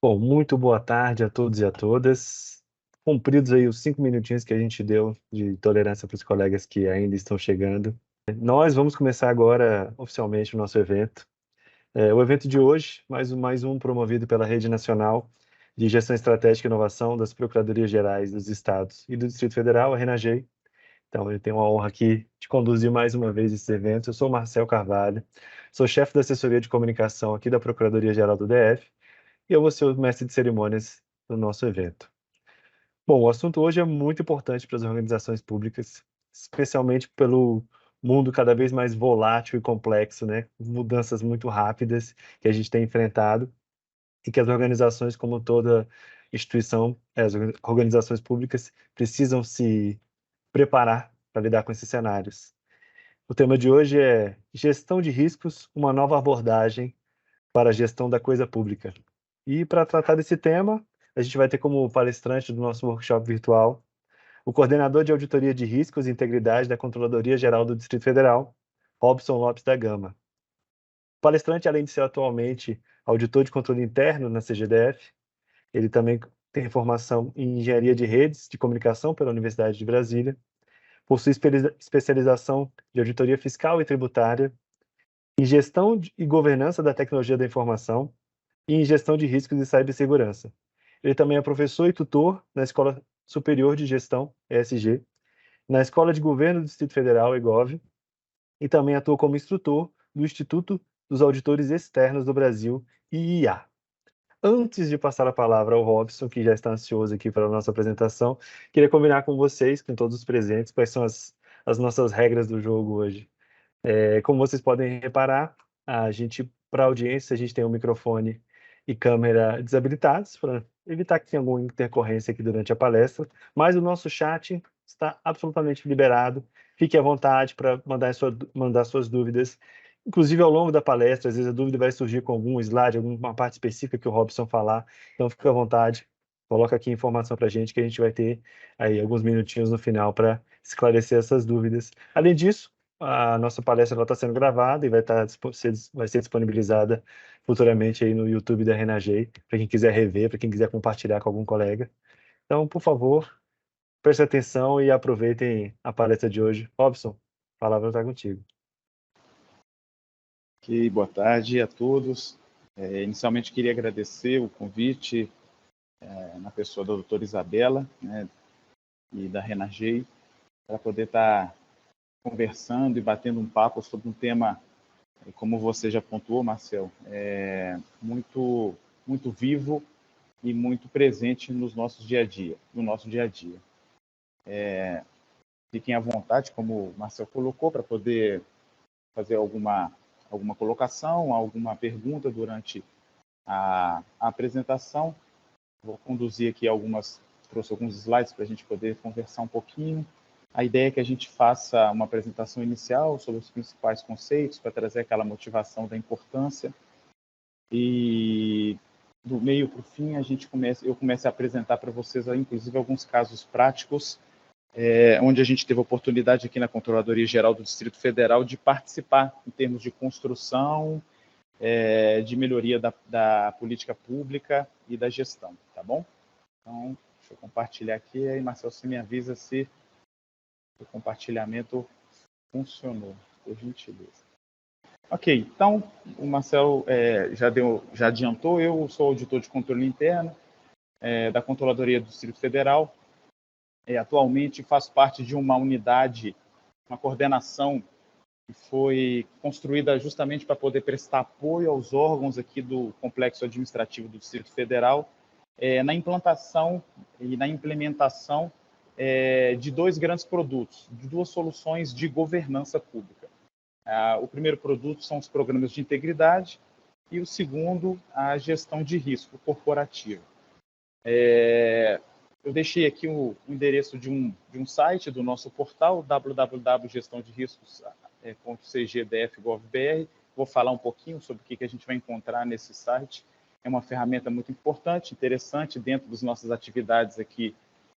Bom, muito boa tarde a todos e a todas. Cumpridos aí os 5 minutinhos que a gente deu de tolerância para os colegas que ainda estão chegando. Nós vamos começar agora oficialmente o nosso evento. O evento de hoje, mais um promovido pela Rede Nacional de Gestão Estratégica e Inovação das Procuradorias Gerais dos Estados e do Distrito Federal, a RENAGEI. Então, eu tenho a honra aqui de conduzir mais uma vez esse evento. Eu sou Marcel Carvalho, sou chefe da assessoria de comunicação aqui da Procuradoria-Geral do DF e eu vou ser o mestre de cerimônias do nosso evento. Bom, o assunto hoje é muito importante para as organizações públicas, especialmente pelo mundo cada vez mais volátil e complexo, né? Mudanças muito rápidas que a gente tem enfrentado e que as organizações, como toda instituição, as organizações públicas precisam se preparar para lidar com esses cenários. O tema de hoje é Gestão de Riscos, uma nova abordagem para a gestão da coisa pública. E para tratar desse tema, a gente vai ter como palestrante do nosso workshop virtual o coordenador de auditoria de riscos e integridade da Controladoria Geral do Distrito Federal, Robson Lopes da Gama. O palestrante, além de ser atualmente auditor de controle interno na CGDF, ele também tem formação em engenharia de redes de comunicação pela Universidade de Brasília, possui especialização de auditoria fiscal e tributária, em gestão e governança da tecnologia da informação e em gestão de riscos e cibersegurança. Ele também é professor e tutor na Escola Superior de Gestão, ESG, na Escola de Governo do Distrito Federal, EGOV, e também atua como instrutor do Instituto dos Auditores Externos do Brasil, IIA. Antes de passar a palavra ao Robson, que já está ansioso aqui para a nossa apresentação, queria combinar com vocês, com todos os presentes, quais são as nossas regras do jogo hoje. Como vocês podem reparar, para a audiência, a gente tem o microfone e câmera desabilitados para evitar que tenha alguma intercorrência aqui durante a palestra, mas o nosso chat está absolutamente liberado. Fique à vontade para mandar suas dúvidas. Inclusive, ao longo da palestra, às vezes a dúvida vai surgir com algum slide, alguma parte específica que o Robson falar. Então, fique à vontade, coloca aqui informação para a gente, que a gente vai ter aí alguns minutinhos no final para esclarecer essas dúvidas. Além disso, a nossa palestra está sendo gravada e vai ser disponibilizada futuramente aí no YouTube da Renagei, para quem quiser rever, para quem quiser compartilhar com algum colega. Então, por favor, prestem atenção e aproveitem a palestra de hoje. Robson, a palavra está contigo. Ok, boa tarde a todos. Inicialmente, queria agradecer o convite na pessoa da doutora Isabela, né, e da Renagei, para poder estar conversando e batendo um papo sobre um tema, como você já pontuou, Marcel, muito, muito vivo e muito presente no nosso dia a dia. Fiquem à vontade, como o Marcel colocou, para poder fazer alguma colocação, alguma pergunta durante a apresentação. Vou conduzir aqui trouxe alguns slides para a gente poder conversar um pouquinho. A ideia é que a gente faça uma apresentação inicial sobre os principais conceitos, para trazer aquela motivação da importância. E do meio para o fim, eu comece a apresentar para vocês, inclusive, alguns casos práticos, onde a gente teve a oportunidade aqui na Controladoria Geral do Distrito Federal de participar em termos de construção, de melhoria da política pública e da gestão, tá bom? Então, deixa eu compartilhar aqui, aí, Marcel, você me avisa se o compartilhamento funcionou, por gentileza. Ok, então, o Marcel já adiantou, eu sou auditor de controle interno da Controladoria do Distrito Federal. Atualmente faço parte de uma unidade, uma coordenação que foi construída justamente para poder prestar apoio aos órgãos aqui do Complexo Administrativo do Distrito Federal, na implantação e na implementação de dois grandes produtos, de duas soluções de governança pública. O primeiro produto são os programas de integridade e o segundo, a gestão de risco corporativo. Eu deixei aqui o endereço de um site do nosso portal, www.gestãoderiscos.cgdf.gov.br. Vou falar um pouquinho sobre o que a gente vai encontrar nesse site. É uma ferramenta muito importante, interessante, dentro das nossas atividades aqui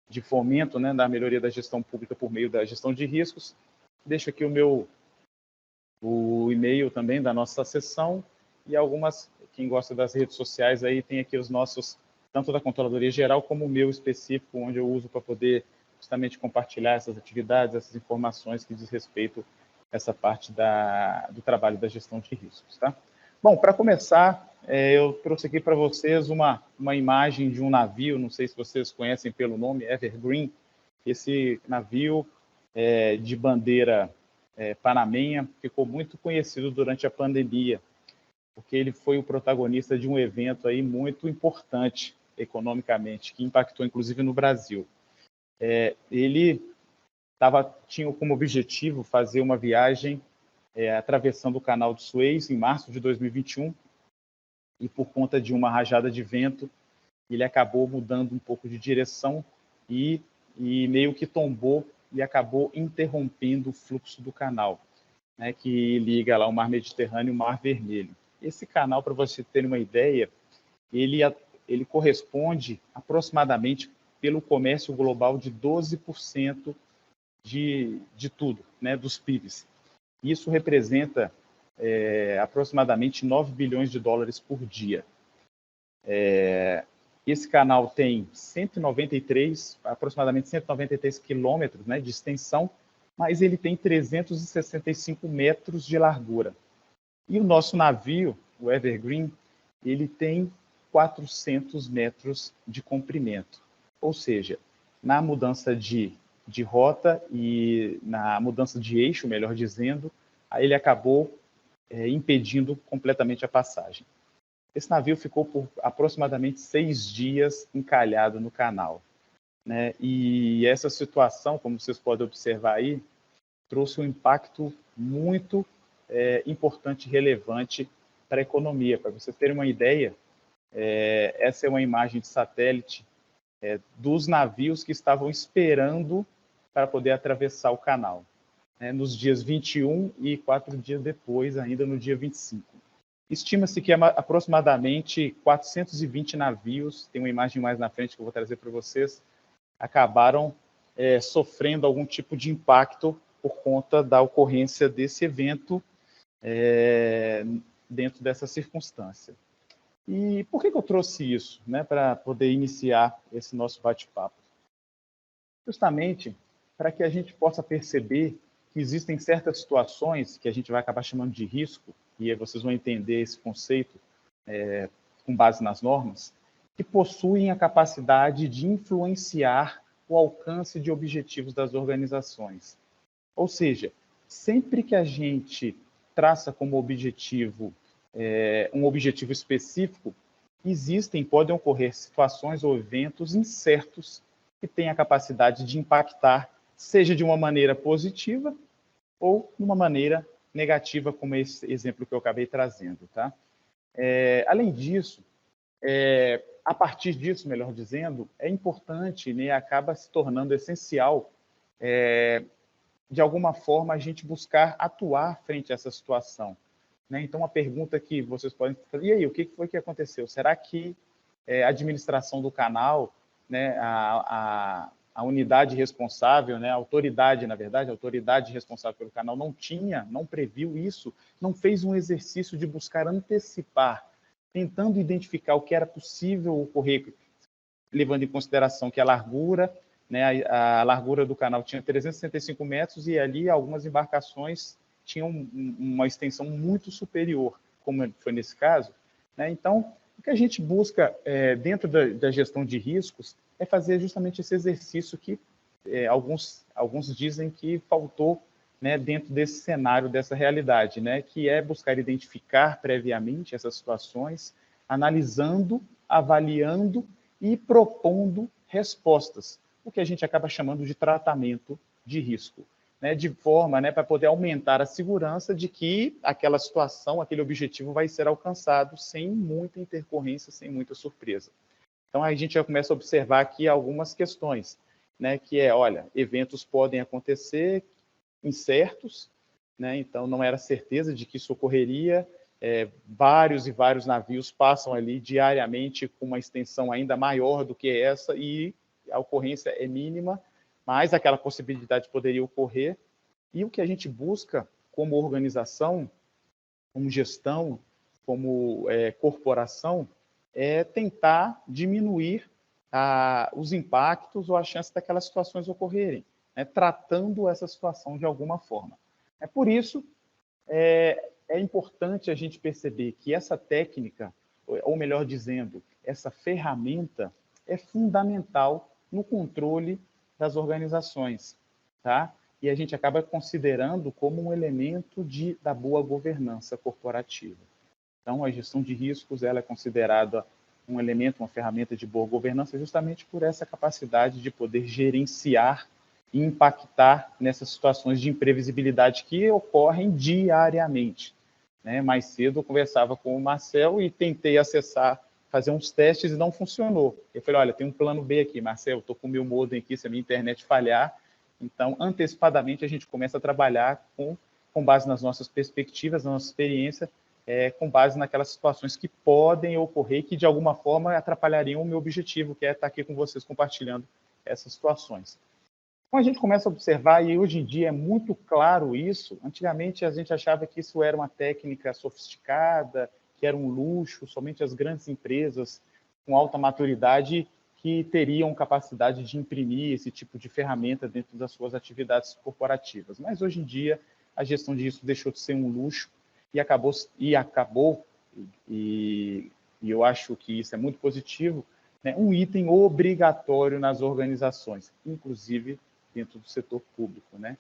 de fomento, né, da melhoria da gestão pública por meio da gestão de riscos. Deixo aqui o e-mail também da nossa sessão e algumas, quem gosta das redes sociais aí tem aqui os nossos, tanto da Controladoria Geral como o meu específico, onde eu uso para poder justamente compartilhar essas atividades, essas informações que diz respeito a essa parte do trabalho da gestão de riscos, tá? Bom, para começar, eu trouxe aqui para vocês uma imagem de um navio, não sei se vocês conhecem pelo nome, Evergreen. Esse navio de bandeira panamenha ficou muito conhecido durante a pandemia, porque ele foi o protagonista de um evento aí muito importante economicamente, que impactou inclusive no Brasil. Ele tinha como objetivo fazer uma viagem atravessando o Canal de Suez em março de 2021, e por conta de uma rajada de vento, ele acabou mudando um pouco de direção e meio que tombou e acabou interrompendo o fluxo do canal, né, que liga lá o Mar Mediterrâneo e o Mar Vermelho. Esse canal, para você ter uma ideia, ele corresponde aproximadamente pelo comércio global de 12% de tudo, né, dos PIBs. Isso representa aproximadamente 9 bilhões de dólares por dia. Esse canal tem aproximadamente 193 quilômetros, né, de extensão, mas ele tem 365 metros de largura. E o nosso navio, o Evergreen, ele tem 400 metros de comprimento. Ou seja, na mudança de rota e na mudança de eixo, melhor dizendo, aí ele acabou impedindo completamente a passagem. Esse navio ficou por aproximadamente 6 dias encalhado no canal, né? E essa situação, como vocês podem observar aí, trouxe um impacto muito importante e relevante para a economia. Para vocês terem uma ideia, essa é uma imagem de satélite dos navios que estavam esperando para poder atravessar o canal, né, nos dias 21 e 4 dias depois, ainda no dia 25. Estima-se que aproximadamente 420 navios, tem uma imagem mais na frente que eu vou trazer para vocês, acabaram sofrendo algum tipo de impacto por conta da ocorrência desse evento dentro dessa circunstância. E por que eu trouxe isso, né, para poder iniciar esse nosso bate-papo? Justamente para que a gente possa perceber que existem certas situações que a gente vai acabar chamando de risco, e aí vocês vão entender esse conceito com base nas normas, que possuem a capacidade de influenciar o alcance de objetivos das organizações. Ou seja, sempre que a gente traça como objetivo um objetivo específico, podem ocorrer situações ou eventos incertos que têm a capacidade de impactar, seja de uma maneira positiva ou de uma maneira negativa, como esse exemplo que eu acabei trazendo, tá? Além disso, a partir disso, melhor dizendo, é importante, né, acaba se tornando essencial, de alguma forma, a gente buscar atuar frente a essa situação, né? Então, uma pergunta que vocês podem fazer: e aí, o que foi que aconteceu? Será que a administração do canal, né, a unidade responsável, né, a autoridade, na verdade, a autoridade responsável pelo canal não previu isso, não fez um exercício de buscar antecipar, tentando identificar o que era possível ocorrer, levando em consideração que a largura, né, a largura do canal tinha 365 metros e ali algumas embarcações tinham uma extensão muito superior, como foi nesse caso, né? Então, o que a gente busca dentro da gestão de riscos é fazer justamente esse exercício que alguns dizem que faltou, né, dentro desse cenário, dessa realidade, né, que é buscar identificar previamente essas situações, analisando, avaliando e propondo respostas, o que a gente acaba chamando de tratamento de risco, né, de forma, né, para poder aumentar a segurança de que aquela situação, aquele objetivo vai ser alcançado sem muita intercorrência, sem muita surpresa. Então, a gente já começa a observar aqui algumas questões, né, que olha, eventos podem acontecer incertos, né, então não era certeza de que isso ocorreria, vários e vários navios passam ali diariamente com uma extensão ainda maior do que essa e a ocorrência é mínima, mas aquela possibilidade poderia ocorrer. E o que a gente busca como organização, como gestão, corporação, é tentar diminuir os impactos ou a chance daquelas situações ocorrerem, né, tratando essa situação de alguma forma. Por isso, é importante a gente perceber que essa técnica, ou melhor dizendo, essa ferramenta é fundamental no controle das organizações, tá? E a gente acaba considerando como um elemento da boa governança corporativa. Então, a gestão de riscos ela é considerada um elemento, uma ferramenta de boa governança, justamente por essa capacidade de poder gerenciar e impactar nessas situações de imprevisibilidade que ocorrem diariamente. Né? Mais cedo eu conversava com o Marcel e tentei acessar, fazer uns testes e não funcionou. Eu falei, olha, tem um plano B aqui, Marcel, estou com o meu modem aqui, se a minha internet falhar. Então, antecipadamente, a gente começa a trabalhar com base nas nossas perspectivas, na nossa experiência, com base naquelas situações que podem ocorrer, que de alguma forma atrapalhariam o meu objetivo, que é estar aqui com vocês compartilhando essas situações. Então, a gente começa a observar, e hoje em dia é muito claro isso. Antigamente, a gente achava que isso era uma técnica sofisticada, que era um luxo, somente as grandes empresas com alta maturidade que teriam capacidade de imprimir esse tipo de ferramenta dentro das suas atividades corporativas. Mas, hoje em dia, a gestão de risco deixou de ser um luxo e eu acho que isso é muito positivo, né, um item obrigatório nas organizações, inclusive dentro do setor público, né,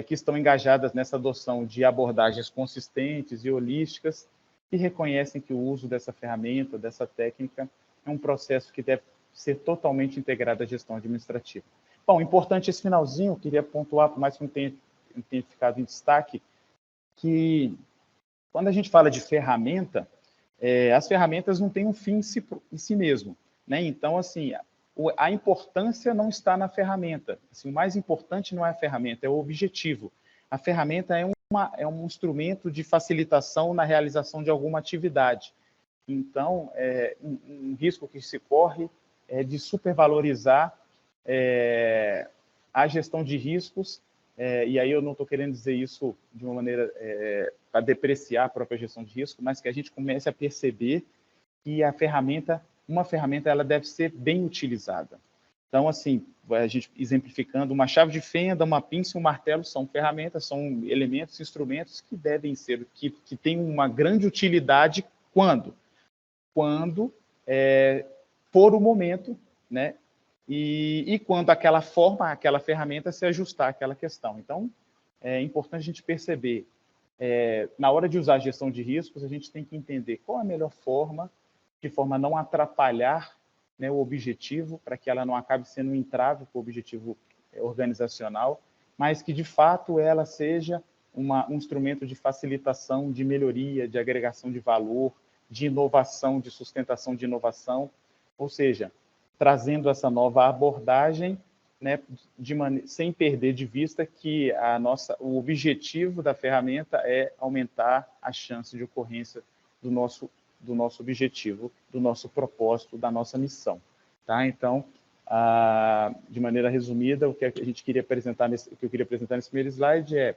que estão engajadas nessa adoção de abordagens consistentes e holísticas que reconhecem que o uso dessa ferramenta, dessa técnica, é um processo que deve ser totalmente integrado à gestão administrativa. Bom, importante esse finalzinho, eu queria pontuar, por mais que não tenha ficado em destaque, que quando a gente fala de ferramenta, as ferramentas não têm um fim em si mesmo, né? Então, assim, a importância não está na ferramenta. Assim, o mais importante não é a ferramenta, é o objetivo. A ferramenta é um instrumento de facilitação na realização de alguma atividade. Então, um risco que se corre é de supervalorizar a gestão de riscos, e aí eu não estou querendo dizer isso de uma maneira para depreciar a própria gestão de risco, mas que a gente comece a perceber que uma ferramenta ela deve ser bem utilizada. Então, assim, a gente exemplificando, uma chave de fenda, uma pinça e um martelo são ferramentas, são elementos, instrumentos que devem ser, que têm uma grande utilidade quando for o momento, né? E quando aquela ferramenta se ajustar àquela questão. Então, é importante a gente perceber, na hora de usar a gestão de riscos, a gente tem que entender qual é a melhor forma, de forma a não atrapalhar, né, o objetivo, para que ela não acabe sendo um entrave para o objetivo organizacional, mas que, de fato, ela seja um instrumento de facilitação, de melhoria, de agregação de valor, de inovação, de sustentação de inovação, ou seja, trazendo essa nova abordagem, né, sem perder de vista que o objetivo da ferramenta é aumentar a chance de ocorrência do nosso objetivo, do nosso propósito, da nossa missão. Tá? Então, de maneira resumida, o que a gente queria apresentar o que eu queria apresentar nesse primeiro slide é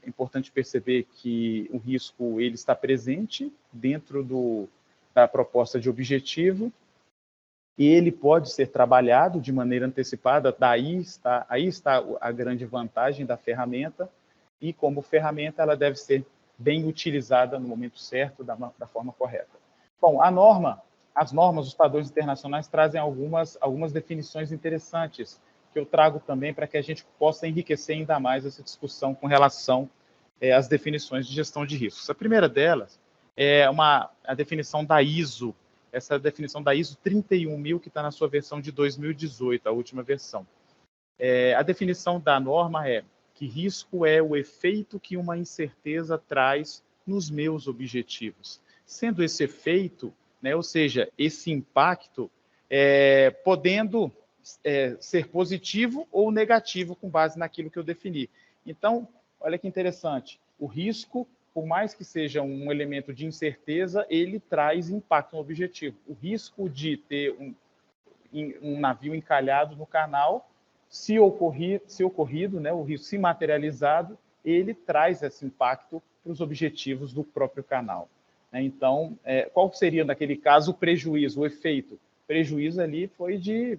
importante perceber que o risco ele está presente dentro da proposta de objetivo, e ele pode ser trabalhado de maneira antecipada, aí está a grande vantagem da ferramenta, e como ferramenta ela deve ser bem utilizada no momento certo, da forma correta. Bom, as normas, os padrões internacionais trazem algumas definições interessantes, que eu trago também para que a gente possa enriquecer ainda mais essa discussão com relação às definições de gestão de riscos. A primeira delas é a definição da ISO, essa definição da ISO 31000, que está na sua versão de 2018, a última versão. A definição da norma é que risco é o efeito que uma incerteza traz nos meus objetivos. Sendo esse efeito, né, ou seja, esse impacto, podendo ser positivo ou negativo com base naquilo que eu defini. Então, olha que interessante, o risco, por mais que seja um elemento de incerteza, ele traz impacto no objetivo. O risco de ter um navio encalhado no canal, se ocorrido, né, o risco se materializado, ele traz esse impacto para os objetivos do próprio canal. né? Então, qual seria, naquele caso, o prejuízo, o efeito? O prejuízo ali foi de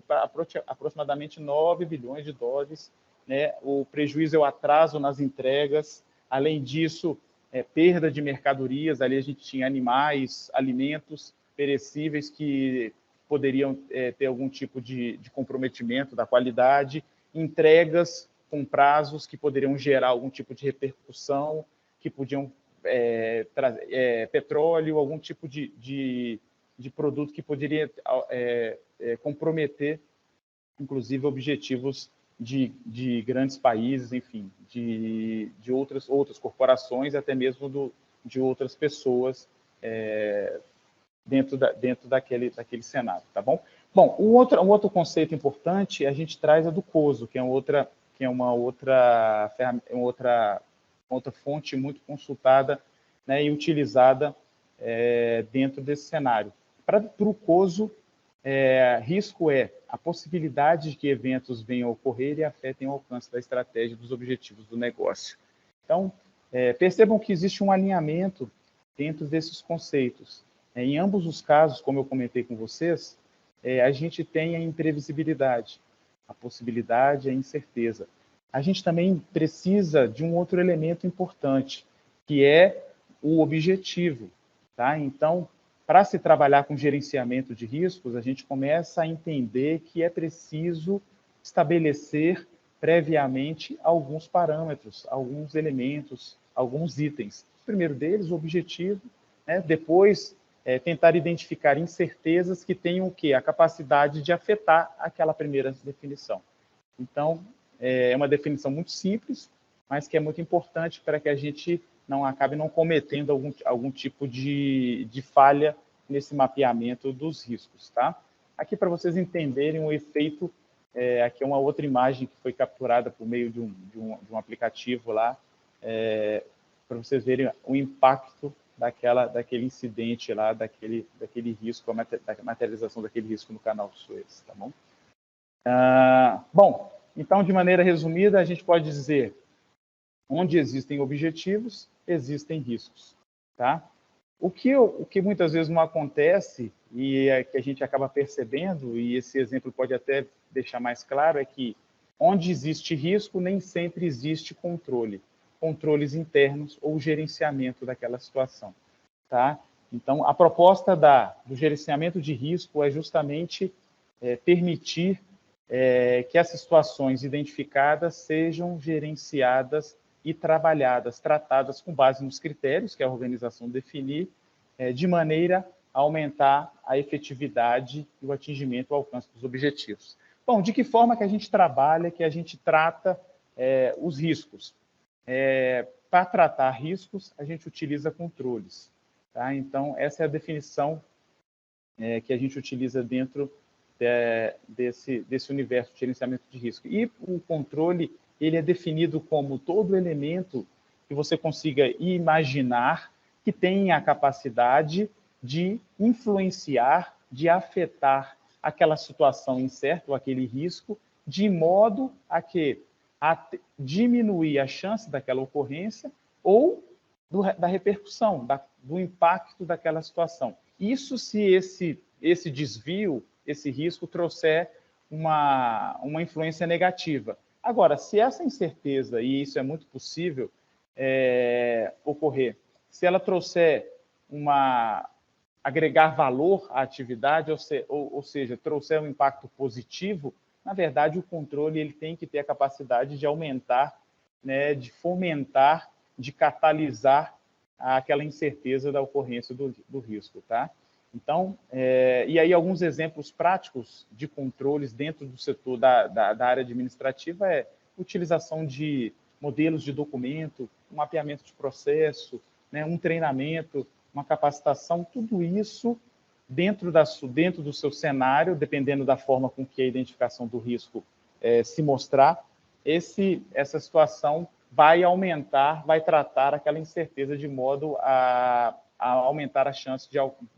aproximadamente 9 bilhões de dólares, né? O prejuízo é o atraso nas entregas, além disso, perda de mercadorias, ali a gente tinha animais, alimentos perecíveis que poderiam ter algum tipo de comprometimento da qualidade, entregas com prazos que poderiam gerar algum tipo de repercussão, que podiam trazer petróleo, algum tipo de produto que poderia comprometer, inclusive, objetivos de grandes países, enfim, de outras corporações, até mesmo de outras pessoas dentro daquele cenário, tá bom? Bom, um outro conceito importante a gente traz do COSO, que é uma outra fonte muito consultada, né, e utilizada dentro desse cenário. Para o COSO, risco é a possibilidade de que eventos venham a ocorrer e afetem o alcance da estratégia dos objetivos do negócio. Então, percebam que existe um alinhamento dentro desses conceitos. Em ambos os casos, como eu comentei com vocês, a gente tem a imprevisibilidade, a possibilidade, a incerteza. A gente também precisa de um outro elemento importante, que é o objetivo, tá? Então, para se trabalhar com gerenciamento de riscos, a gente começa a entender que é preciso estabelecer previamente alguns parâmetros, alguns elementos, alguns itens. O primeiro deles, o objetivo, né? Depois, tentar identificar incertezas que tenham o quê? A capacidade de afetar aquela primeira definição. Então, é uma definição muito simples, mas que é muito importante para que a gente não acabe não cometendo algum tipo de falha nesse mapeamento dos riscos, tá? Aqui, para vocês entenderem o efeito, aqui é uma outra imagem que foi capturada por meio de um aplicativo lá, para vocês verem o impacto daquele incidente lá, daquele risco, da materialização daquele risco no canal de Suez, tá bom? Bom, então, de maneira resumida, a gente pode dizer, onde existem objetivos, existem riscos, tá? O que muitas vezes não acontece, e que a gente acaba percebendo, e esse exemplo pode até deixar mais claro, é que onde existe risco, nem sempre existe controles internos ou gerenciamento daquela situação, tá? Então, a proposta do gerenciamento de risco é justamente permitir que as situações identificadas sejam gerenciadas e trabalhadas, tratadas com base nos critérios que a organização definir, de maneira a aumentar a efetividade e o atingimento, o alcance dos objetivos. Bom, de que forma que a gente trabalha, que a gente trata os riscos? Para tratar riscos, a gente utiliza controles, tá? Então, essa é a definição que a gente utiliza dentro desse universo de gerenciamento de risco. E o controle, ele é definido como todo elemento que você consiga imaginar que tenha a capacidade de influenciar, de afetar aquela situação incerta, ou aquele risco, de modo a diminuir a chance daquela ocorrência ou da repercussão, do impacto daquela situação. Isso se esse desvio, esse risco trouxer uma influência negativa. Agora, se essa incerteza, e isso é muito possível ocorrer, se ela trouxer agregar valor à atividade, ou seja, trouxer um impacto positivo, na verdade, o controle ele tem que ter a capacidade de aumentar, né, de fomentar, de catalisar aquela incerteza da ocorrência do risco, tá? Então, e aí alguns exemplos práticos de controles dentro do setor da área administrativa utilização de modelos de documento, um mapeamento de processo, né, um treinamento, uma capacitação, tudo isso dentro do seu cenário, dependendo da forma com que a identificação do risco se mostrar, essa situação vai aumentar, vai tratar aquela incerteza de modo a aumentar a chance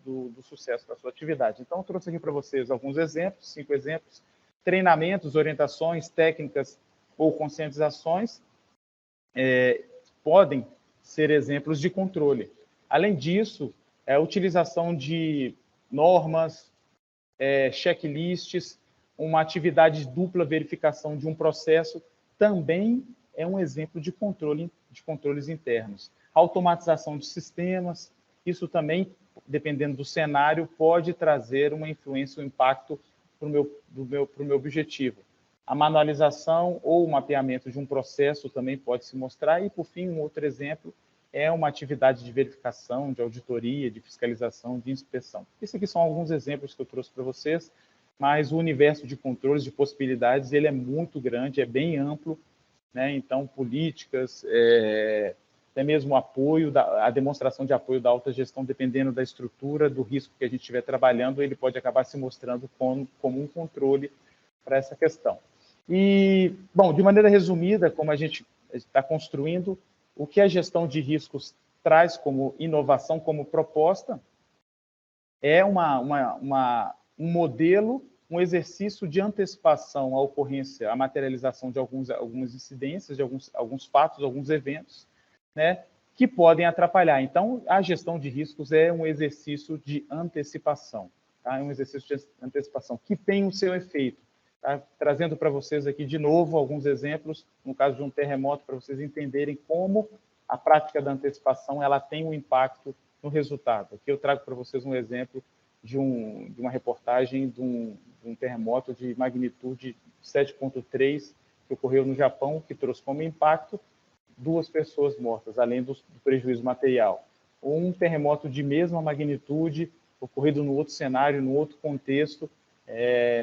do sucesso da sua atividade. Então, eu trouxe aqui para vocês alguns exemplos, 5 exemplos, treinamentos, orientações, técnicas ou conscientizações podem ser exemplos de controle. Além disso, a utilização de normas, checklists, uma atividade de dupla verificação de um processo, também é um exemplo de controles internos. Automatização de sistemas, isso também, dependendo do cenário, pode trazer uma influência, um impacto para o meu objetivo. A manualização ou o mapeamento de um processo também pode se mostrar. E, por fim, um outro exemplo é uma atividade de verificação, de auditoria, de fiscalização, de inspeção. Esses aqui são alguns exemplos que eu trouxe para vocês, mas o universo de controles, de possibilidades, ele é muito grande, é bem amplo, né? Então, políticas, até mesmo apoio, a demonstração de apoio da alta gestão, dependendo da estrutura, do risco que a gente estiver trabalhando, ele pode acabar se mostrando como um controle para essa questão. E, bom, de maneira resumida, como a gente está construindo, o que a gestão de riscos traz como inovação, como proposta, é um modelo, um exercício de antecipação à ocorrência, à materialização de algumas incidências, de alguns fatos, alguns eventos, né, que podem atrapalhar. Então, a gestão de riscos é um exercício de antecipação, tá? É um exercício de antecipação que tem o seu efeito. Tá? Trazendo para vocês aqui de novo alguns exemplos, no caso de um terremoto, para vocês entenderem como a prática da antecipação ela tem um impacto no resultado. Aqui eu trago para vocês um exemplo de uma reportagem de um terremoto de magnitude 7,3 que ocorreu no Japão, que trouxe como impacto 2 pessoas mortas, além do prejuízo material. Um terremoto de mesma magnitude, ocorrido no outro cenário, no outro contexto,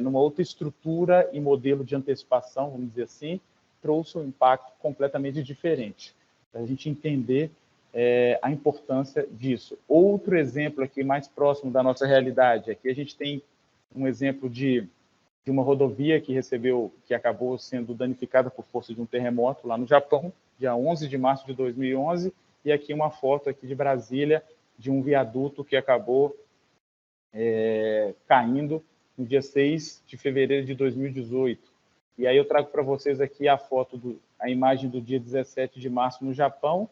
numa outra estrutura e modelo de antecipação, vamos dizer assim, trouxe um impacto completamente diferente. Para a gente entender a importância disso. Outro exemplo aqui mais próximo da nossa realidade, aqui a gente tem um exemplo de uma rodovia que acabou sendo danificada por força de um terremoto lá no Japão, dia 11 de março de 2011, e aqui uma foto aqui de Brasília, de um viaduto que acabou caindo no dia 6 de fevereiro de 2018. E aí eu trago para vocês aqui a imagem do dia 17 de março no Japão,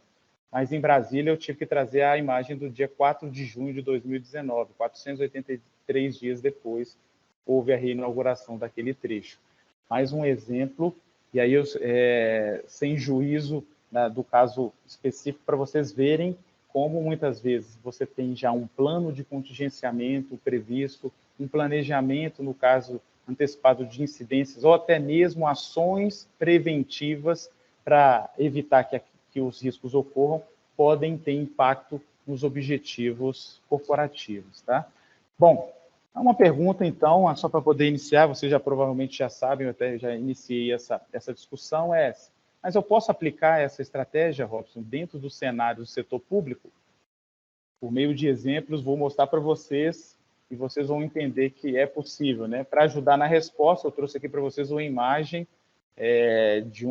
mas em Brasília eu tive que trazer a imagem do dia 4 de junho de 2019, 483 dias depois, houve a reinauguração daquele trecho. Mais um exemplo, e aí sem juízo do caso específico, para vocês verem como muitas vezes você tem já um plano de contingenciamento previsto, um planejamento, no caso antecipado de incidências, ou até mesmo ações preventivas para evitar que os riscos ocorram, podem ter impacto nos objetivos corporativos, tá? Bom, uma pergunta, então, só para poder iniciar, vocês já provavelmente já sabem, eu até já iniciei essa discussão, mas eu posso aplicar essa estratégia, Robson, dentro do cenário do setor público? Por meio de exemplos, vou mostrar para vocês e vocês vão entender que é possível, né? Para ajudar na resposta, eu trouxe aqui para vocês uma imagem de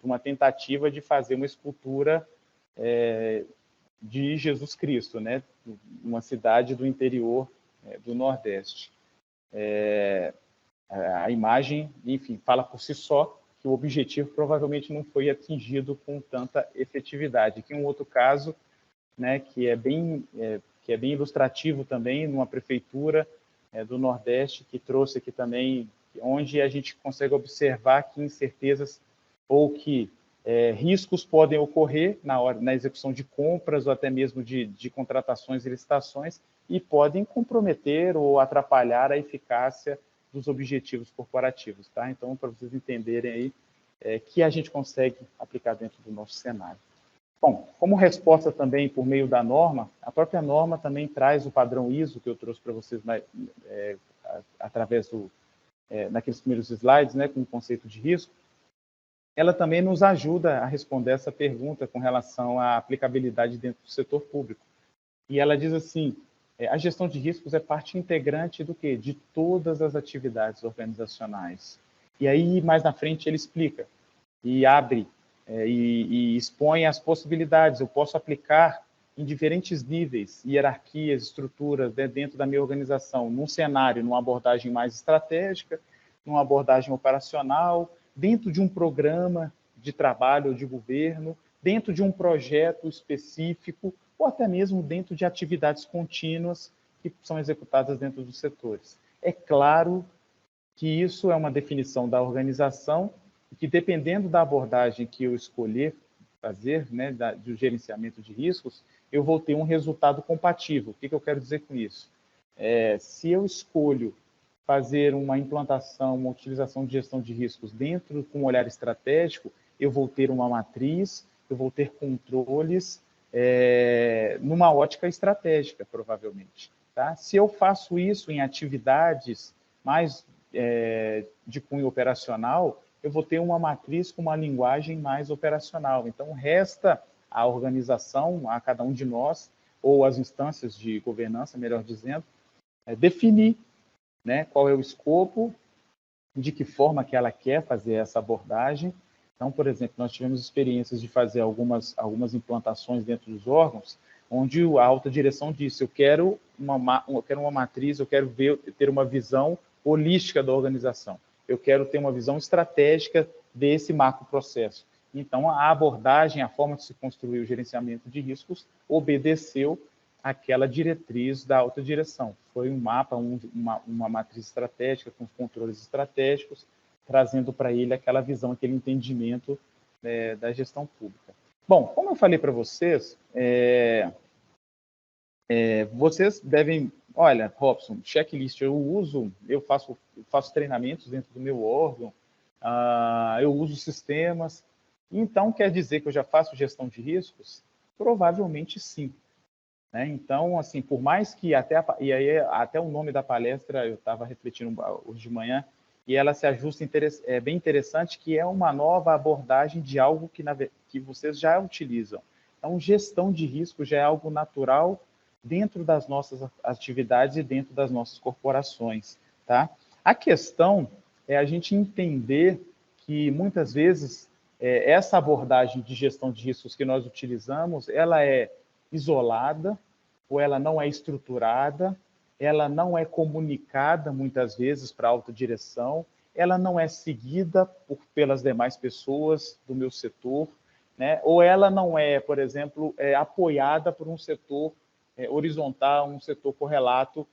uma tentativa de fazer uma escultura de Jesus Cristo, né? Uma cidade do interior do Nordeste. A imagem, enfim, fala por si só que o objetivo provavelmente não foi atingido com tanta efetividade. Aqui um outro caso, né, que é bem ilustrativo também, numa prefeitura do Nordeste, que trouxe aqui também, onde a gente consegue observar que incertezas ou que riscos podem ocorrer na execução de compras ou até mesmo de contratações e licitações e podem comprometer ou atrapalhar a eficácia dos objetivos corporativos, tá? Então, para vocês entenderem aí que a gente consegue aplicar dentro do nosso cenário. Bom, como resposta também por meio da norma, a própria norma também traz o padrão ISO que eu trouxe para vocês através naqueles primeiros slides, né, com o conceito de risco. Ela também nos ajuda a responder essa pergunta com relação à aplicabilidade dentro do setor público. E ela diz assim, a gestão de riscos é parte integrante do quê? De todas as atividades organizacionais. E aí, mais na frente, ele explica e abre e expõe as possibilidades. Eu posso aplicar em diferentes níveis, hierarquias, estruturas dentro da minha organização, num cenário, numa abordagem mais estratégica, numa abordagem operacional, dentro de um programa de trabalho ou de governo, dentro de um projeto específico, ou até mesmo dentro de atividades contínuas que são executadas dentro dos setores. É claro que isso é uma definição da organização e que, dependendo da abordagem que eu escolher fazer, né, do gerenciamento de riscos, eu vou ter um resultado compatível. O que eu quero dizer com isso? Se eu escolho fazer uma implantação, uma utilização de gestão de riscos dentro com um olhar estratégico, eu vou ter uma matriz, eu vou ter controles numa ótica estratégica, provavelmente. Tá? Se eu faço isso em atividades mais de cunho operacional, eu vou ter uma matriz com uma linguagem mais operacional. Então, resta à organização, a cada um de nós, ou às instâncias de governança, melhor dizendo, definir, né, qual é o escopo, de que forma que ela quer fazer essa abordagem. Então, por exemplo, nós tivemos experiências de fazer algumas implantações dentro dos órgãos, onde a alta direção disse, eu quero uma matriz, eu quero ter uma visão holística da organização, eu quero ter uma visão estratégica desse macro processo. Então, a abordagem, a forma de se construir o gerenciamento de riscos obedeceu aquela diretriz da alta direção. Foi um mapa, uma matriz estratégica com os controles estratégicos, trazendo para ele aquela visão, aquele entendimento da gestão pública. Bom, como eu falei para vocês, vocês devem... Olha, Robson, checklist eu faço treinamentos dentro do meu órgão, eu uso sistemas, então quer dizer que eu já faço gestão de riscos? Provavelmente sim. Né? Então, assim, por mais que até o nome da palestra eu estava refletindo hoje de manhã, e ela se ajusta, é bem interessante, que é uma nova abordagem de algo que vocês já utilizam. Então, gestão de risco já é algo natural dentro das nossas atividades e dentro das nossas corporações. Tá? A questão é a gente entender que, muitas vezes, essa abordagem de gestão de riscos que nós utilizamos, ela é isolada, ou ela não é estruturada, ela não é comunicada, muitas vezes, para a alta direção, ela não é seguida pelas demais pessoas do meu setor, né? Ou ela não é, por exemplo, apoiada por um setor horizontal, um setor correlato,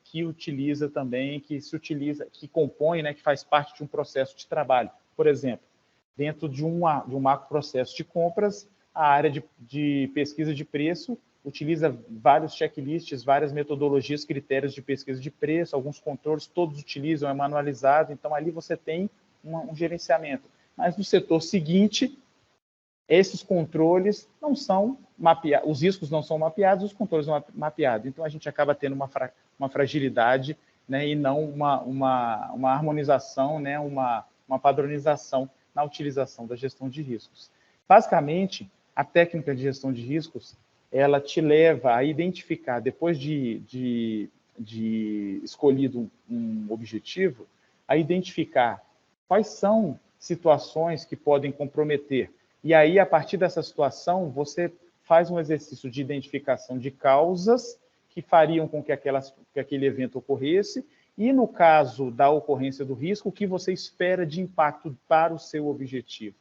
que utiliza também, que compõe, né, que faz parte de um processo de trabalho. Por exemplo, dentro de um macro processo de compras, a área de pesquisa de preço utiliza vários checklists, várias metodologias, critérios de pesquisa de preço, alguns controles, todos utilizam, é manualizado, então ali você tem um gerenciamento. Mas no setor seguinte, esses controles não são mapeados, os riscos não são mapeados, os controles não são mapeados. Então a gente acaba tendo uma fragilidade, né, e não uma harmonização, né, uma padronização na utilização da gestão de riscos. Basicamente, a técnica de gestão de riscos, ela te leva a identificar, depois de escolhido um objetivo, a identificar quais são situações que podem comprometer. E aí, a partir dessa situação, você faz um exercício de identificação de causas que fariam com que aquele evento ocorresse, e no caso da ocorrência do risco, o que você espera de impacto para o seu objetivo.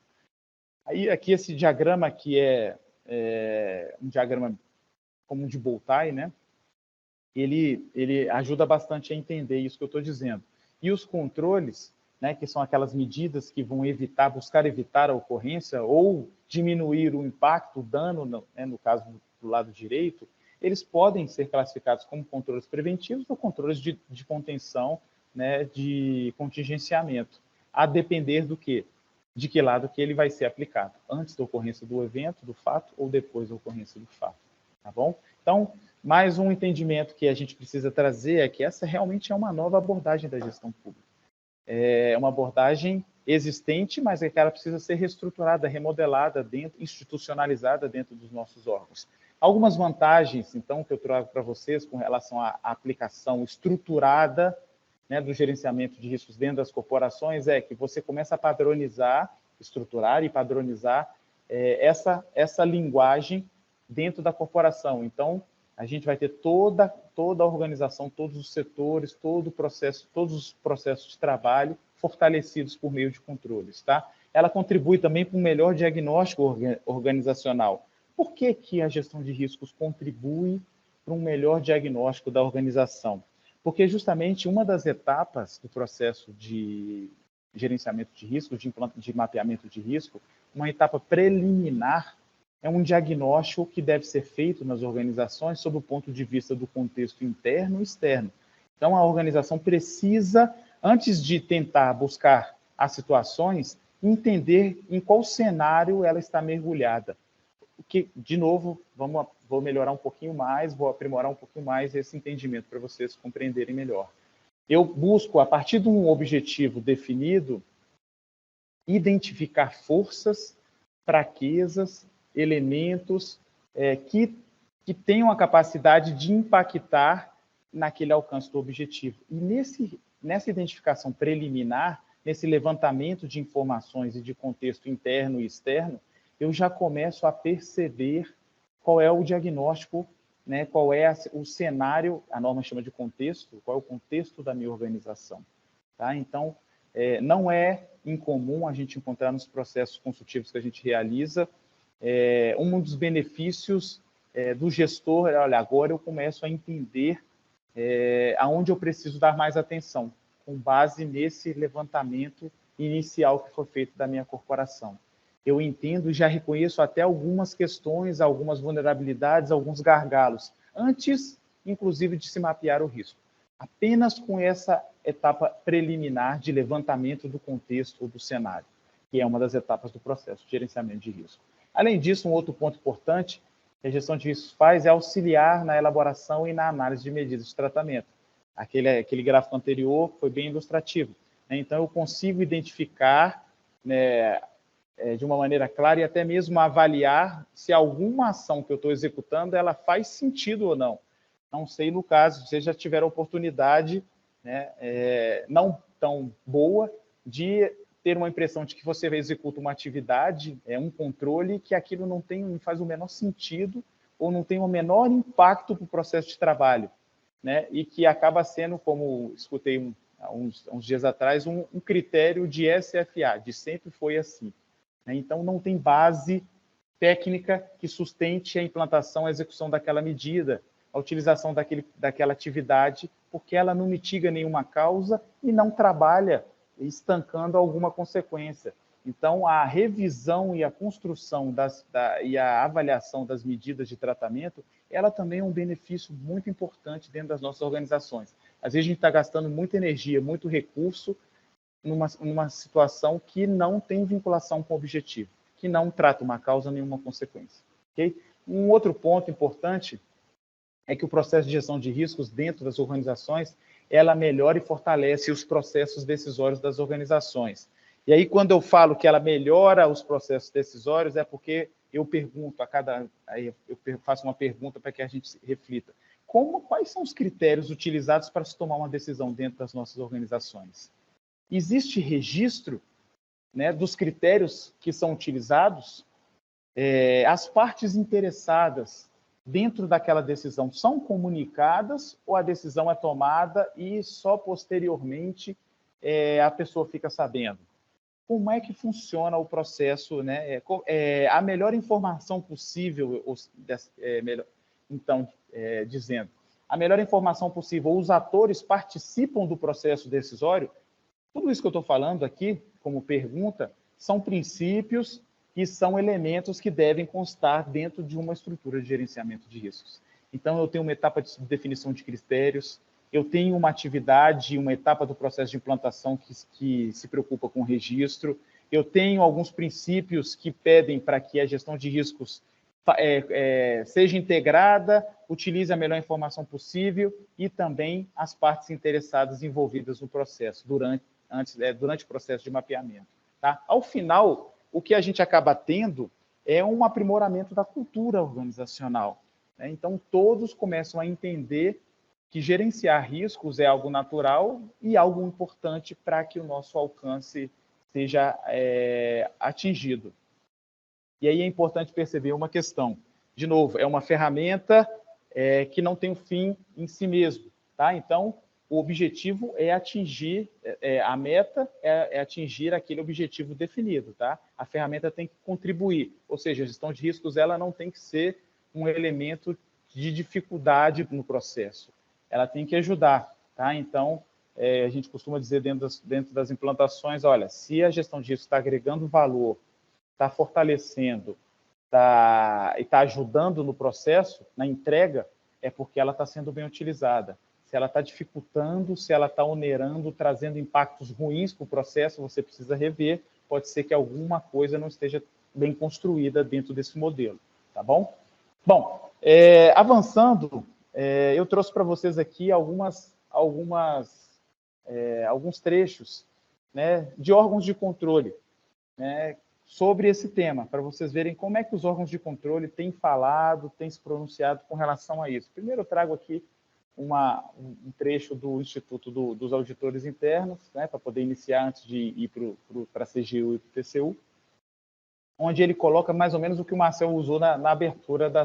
Aí, aqui, esse diagrama aqui é um diagrama como de Boltai, né? Ele ajuda bastante a entender isso que eu estou dizendo. E os controles, né, que são aquelas medidas que vão buscar evitar a ocorrência ou diminuir o impacto, o dano, no caso do lado direito, eles podem ser classificados como controles preventivos ou controles de contenção, né, de contingenciamento, a depender do quê? De que lado que ele vai ser aplicado, antes da ocorrência do evento, do fato, ou depois da ocorrência do fato. Tá bom? Então, mais um entendimento que a gente precisa trazer é que essa realmente é uma nova abordagem da gestão pública. É uma abordagem existente, mas é que ela precisa ser reestruturada, remodelada, institucionalizada dentro dos nossos órgãos. Algumas vantagens, então, que eu trago para vocês com relação à aplicação estruturada, né, do gerenciamento de riscos dentro das corporações é que você começa a padronizar, estruturar e padronizar essa linguagem dentro da corporação. Então, a gente vai ter toda a organização, todos os setores, todos os processos de trabalho fortalecidos por meio de controles. Tá? Ela contribui também para um melhor diagnóstico organizacional, Por que que a gestão de riscos contribui para um melhor diagnóstico da organização? Porque justamente uma das etapas do processo de gerenciamento de riscos, de mapeamento de risco, uma etapa preliminar, é um diagnóstico que deve ser feito nas organizações sob o ponto de vista do contexto interno e externo. Então, a organização precisa, antes de tentar buscar as situações, entender em qual cenário ela está mergulhada. Que, de novo, vou melhorar um pouquinho mais, vou aprimorar um pouquinho mais esse entendimento para vocês compreenderem melhor. Eu busco, a partir de um objetivo definido, identificar forças, fraquezas, elementos que tenham a capacidade de impactar naquele alcance do objetivo. E nessa identificação preliminar, nesse levantamento de informações e de contexto interno e externo, eu já começo a perceber qual é o diagnóstico, né, qual é o cenário, a norma chama de contexto, qual é o contexto da minha organização. Tá? Então, não é incomum a gente encontrar nos processos consultivos que a gente realiza um dos benefícios do gestor, olha, agora eu começo a entender aonde eu preciso dar mais atenção, com base nesse levantamento inicial que foi feito da minha corporação. Eu entendo e já reconheço até algumas questões, algumas vulnerabilidades, alguns gargalos, antes, inclusive, de se mapear o risco. Apenas com essa etapa preliminar de levantamento do contexto ou do cenário, que é uma das etapas do processo de gerenciamento de risco. Além disso, um outro ponto importante que a gestão de riscos faz é auxiliar na elaboração e na análise de medidas de tratamento. Aquele gráfico anterior foi bem ilustrativo, né? Então, eu consigo identificar, né, de uma maneira clara e até mesmo avaliar se alguma ação que eu estou executando ela faz sentido ou não. Não sei no caso, vocês já tiveram oportunidade, né, não tão boa, de ter uma impressão de que você executa uma atividade, um controle, que aquilo não faz o menor sentido ou não tem o menor impacto para o processo de trabalho, né, e que acaba sendo, como escutei uns dias atrás, um critério de SFA, de sempre foi assim. Então, não tem base técnica que sustente a implantação, a execução daquela medida, a utilização daquela atividade, porque ela não mitiga nenhuma causa e não trabalha estancando alguma consequência. Então, a revisão e a construção e a avaliação das medidas de tratamento, ela também é um benefício muito importante dentro das nossas organizações. Às vezes, a gente está gastando muita energia, muito recurso, numa situação que não tem vinculação com o objetivo, que não trata uma causa nenhuma consequência. Okay? Um outro ponto importante é que o processo de gestão de riscos dentro das organizações, ela melhora e fortalece os processos decisórios das organizações. E aí, quando eu falo que ela melhora os processos decisórios, é porque eu pergunto aí eu faço uma pergunta para que a gente reflita. Quais são os critérios utilizados para se tomar uma decisão dentro das nossas organizações? Existe registro, né, dos critérios que são utilizados? As partes interessadas dentro daquela decisão são comunicadas ou a decisão é tomada e só posteriormente a pessoa fica sabendo? Como é que funciona o processo, né? A melhor informação possível, dizendo, a melhor informação possível, os atores participam do processo decisório? Tudo isso que eu estou falando aqui, como pergunta, são princípios que são elementos que devem constar dentro de uma estrutura de gerenciamento de riscos. Então, eu tenho uma etapa de definição de critérios, eu tenho uma atividade, uma etapa do processo de implantação que se preocupa com o registro, eu tenho alguns princípios que pedem para que a gestão de riscos seja integrada, utilize a melhor informação possível e também as partes interessadas envolvidas no processo, durante o processo de mapeamento. Tá? Ao final, o que a gente acaba tendo é um aprimoramento da cultura organizacional, né? Então, todos começam a entender que gerenciar riscos é algo natural e algo importante para que o nosso alcance seja atingido. E aí é importante perceber uma questão. De novo, é uma ferramenta que não tem um fim em si mesmo. Tá? Então, o objetivo é atingir, a meta é atingir aquele objetivo definido, tá? A ferramenta tem que contribuir, ou seja, a gestão de riscos ela não tem que ser um elemento de dificuldade no processo, ela tem que ajudar, tá? Então, a gente costuma dizer dentro das implantações, olha, se a gestão de riscos está agregando valor, está fortalecendo, e está ajudando no processo, na entrega, é porque ela está sendo bem utilizada. Se ela está dificultando, se ela está onerando, trazendo impactos ruins para o processo, você precisa rever, pode ser que alguma coisa não esteja bem construída dentro desse modelo, tá bom? Bom, avançando, eu trouxe para vocês aqui alguns trechos, né, de órgãos de controle, né, sobre esse tema, para vocês verem como é que os órgãos de controle têm falado, têm se pronunciado com relação a isso. Primeiro eu trago aqui um trecho do Instituto dos Auditores Internos, né, para poder iniciar antes de ir para a CGU e para o TCU, onde ele coloca mais ou menos o que o Marcel usou na abertura do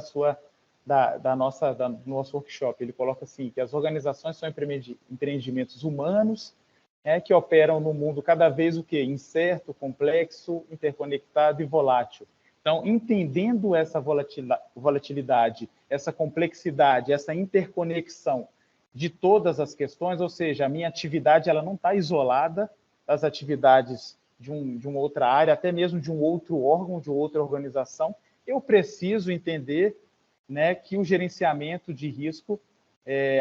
nosso workshop. Ele coloca assim, que as organizações são empreendimentos humanos, que operam no mundo cada vez o quê? Incerto, complexo, interconectado e volátil. Então, entendendo essa volatilidade, essa complexidade, essa interconexão de todas as questões, ou seja, a minha atividade ela não está isolada das atividades de uma outra área, até mesmo de um outro órgão, de outra organização, eu preciso entender, né, que o gerenciamento de risco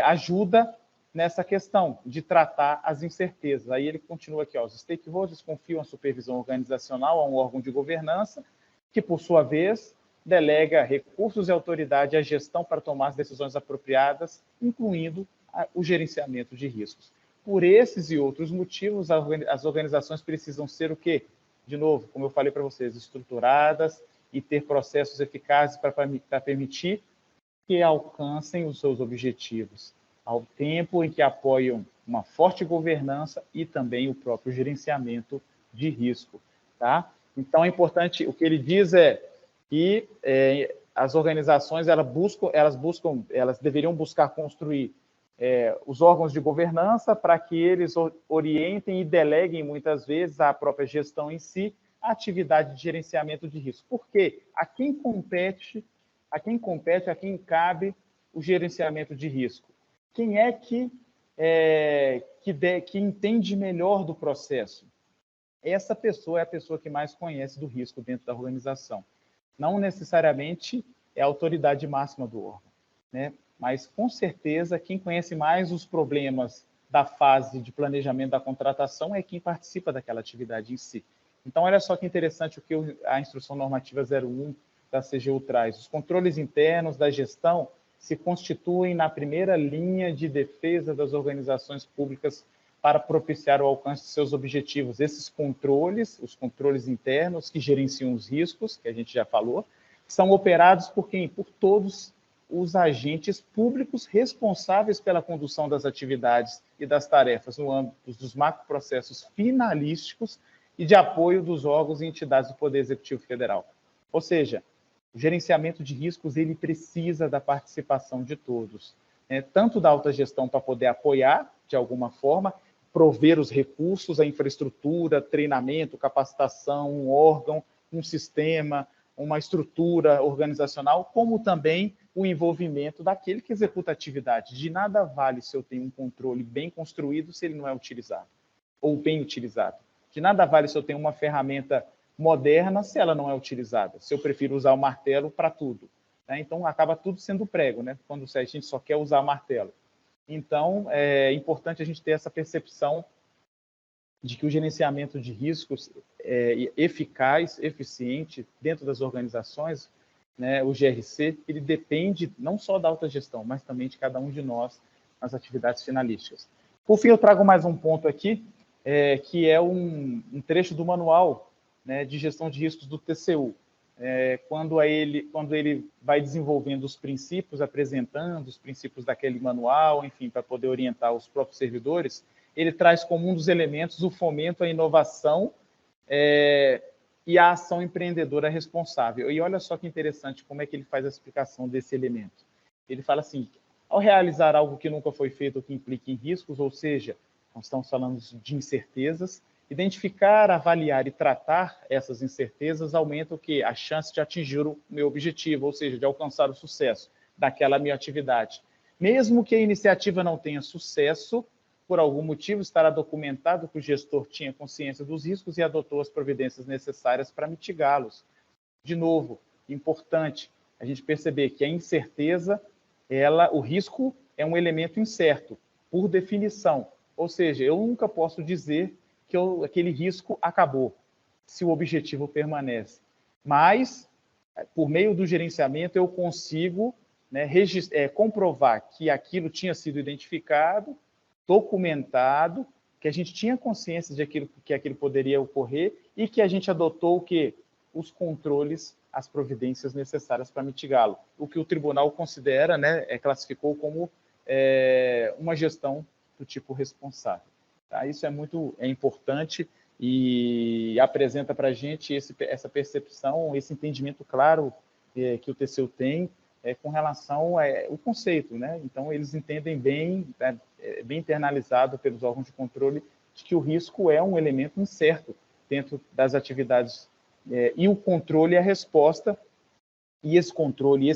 ajuda nessa questão de tratar as incertezas. Aí ele continua aqui, os stakeholders confiam a supervisão organizacional a um órgão de governança, que, por sua vez, delega recursos e autoridade à gestão para tomar as decisões apropriadas, incluindo o gerenciamento de riscos. Por esses e outros motivos, as organizações precisam ser o quê? De novo, como eu falei para vocês, estruturadas e ter processos eficazes para permitir que alcancem os seus objetivos, ao tempo em que apoiam uma forte governança e também o próprio gerenciamento de risco, tá? Então, é importante, o que ele diz é que as organizações elas deveriam buscar construir os órgãos de governança para que eles orientem e deleguem, muitas vezes, à própria gestão em si, a atividade de gerenciamento de risco. Por quê? A quem compete, a quem cabe o gerenciamento de risco? Quem é que entende melhor do processo? Essa pessoa é a pessoa que mais conhece do risco dentro da organização. Não necessariamente é a autoridade máxima do órgão, né? Mas, com certeza, quem conhece mais os problemas da fase de planejamento da contratação é quem participa daquela atividade em si. Então, olha só que interessante o que a Instrução Normativa 01 da CGU traz. Os controles internos da gestão se constituem na primeira linha de defesa das organizações públicas para propiciar o alcance de seus objetivos. Esses controles, os controles internos que gerenciam os riscos, que a gente já falou, são operados por quem? Por todos os agentes públicos responsáveis pela condução das atividades e das tarefas no âmbito dos macroprocessos finalísticos e de apoio dos órgãos e entidades do Poder Executivo Federal. Ou seja, o gerenciamento de riscos ele precisa da participação de todos, né? Tanto da alta gestão para poder apoiar, de alguma forma, prover os recursos, a infraestrutura, treinamento, capacitação, um órgão, um sistema, uma estrutura organizacional, como também o envolvimento daquele que executa a atividade. De nada vale se eu tenho um controle bem construído se ele não é utilizado, ou bem utilizado. De nada vale se eu tenho uma ferramenta moderna se ela não é utilizada, se eu prefiro usar o martelo para tudo, né? Então, acaba tudo sendo prego, né? Quando a gente só quer usar martelo. Então, é importante a gente ter essa percepção de que o gerenciamento de riscos é eficaz, eficiente dentro das organizações, né, o GRC, ele depende não só da alta gestão, mas também de cada um de nós nas atividades finalísticas. Por fim, eu trago mais um ponto aqui, que é um trecho do manual, né, de gestão de riscos do TCU. Quando ele vai desenvolvendo os princípios, apresentando os princípios daquele manual, enfim, para poder orientar os próprios servidores, ele traz como um dos elementos o fomento à inovação e à ação empreendedora responsável. E olha só que interessante como é que ele faz a explicação desse elemento. Ele fala assim, Ao realizar algo que nunca foi feito ou que implique em riscos, ou seja, nós estamos falando de incertezas, identificar, avaliar e tratar essas incertezas aumenta o quê? A chance de atingir o meu objetivo, ou seja, de alcançar o sucesso daquela minha atividade. Mesmo que a iniciativa não tenha sucesso, por algum motivo estará documentado que o gestor tinha consciência dos riscos e adotou as providências necessárias para mitigá-los. De novo, importante a gente perceber que a incerteza, o risco é um elemento incerto, por definição. Ou seja, eu nunca posso dizer que aquele risco acabou, se o objetivo permanece. Mas, por meio do gerenciamento, eu consigo, né, comprovar que aquilo tinha sido identificado, documentado, que a gente tinha consciência de que aquilo poderia ocorrer e que a gente adotou o quê? Os controles, as providências necessárias para mitigá-lo. O que o tribunal considera, né, classificou como uma gestão do tipo responsável. Tá? Isso é importante e apresenta para a gente essa percepção, esse entendimento claro que o TCU tem com relação ao conceito. Né? Então, eles entendem bem, bem internalizado pelos órgãos de controle, de que o risco é um elemento incerto dentro das atividades e o controle é a resposta, e esse controle,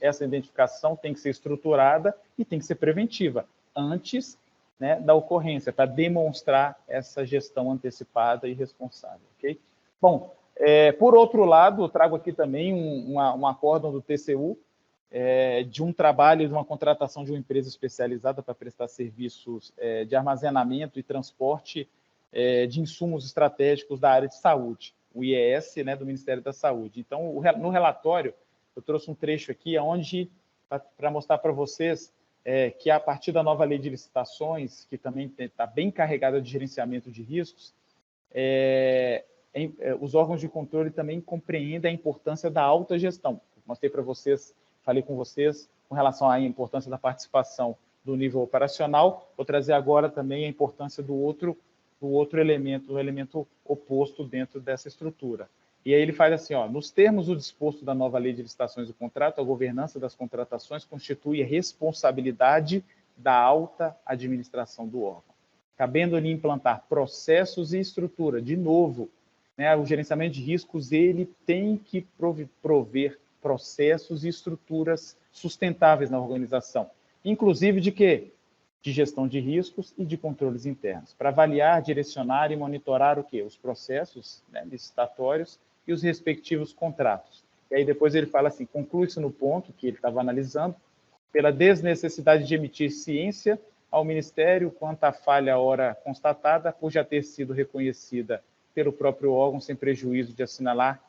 essa identificação tem que ser estruturada e tem que ser preventiva, antes, né, da ocorrência, para demonstrar essa gestão antecipada e responsável. Okay? Bom, por outro lado, eu trago aqui também um acórdão do TCU, de um trabalho, de uma contratação de uma empresa especializada para prestar serviços de armazenamento e transporte de insumos estratégicos da área de saúde, o IES, né, do Ministério da Saúde. Então, no relatório, eu trouxe um trecho aqui para mostrar para vocês que a partir da nova lei de licitações, que também está bem carregada de gerenciamento de riscos, os órgãos de controle também compreendem a importância da alta gestão. Mostrei para vocês, falei com vocês com relação à importância da participação do nível operacional, vou trazer agora também a importância do outro elemento, o elemento oposto dentro dessa estrutura. E aí ele faz assim, nos termos do disposto da nova lei de licitações do contrato, a governança das contratações constitui a responsabilidade da alta administração do órgão, cabendo-lhe implantar processos e estrutura. De novo, né, o gerenciamento de riscos ele tem que prover processos e estruturas sustentáveis na organização, inclusive de quê? De gestão de riscos e de controles internos, para avaliar, direcionar e monitorar o quê? Os processos, né, licitatórios e os respectivos contratos. E aí depois ele fala assim, conclui-se no ponto que ele estava analisando, pela desnecessidade de emitir ciência ao Ministério quanto à falha ora constatada, por já ter sido reconhecida pelo próprio órgão, sem prejuízo de assinalar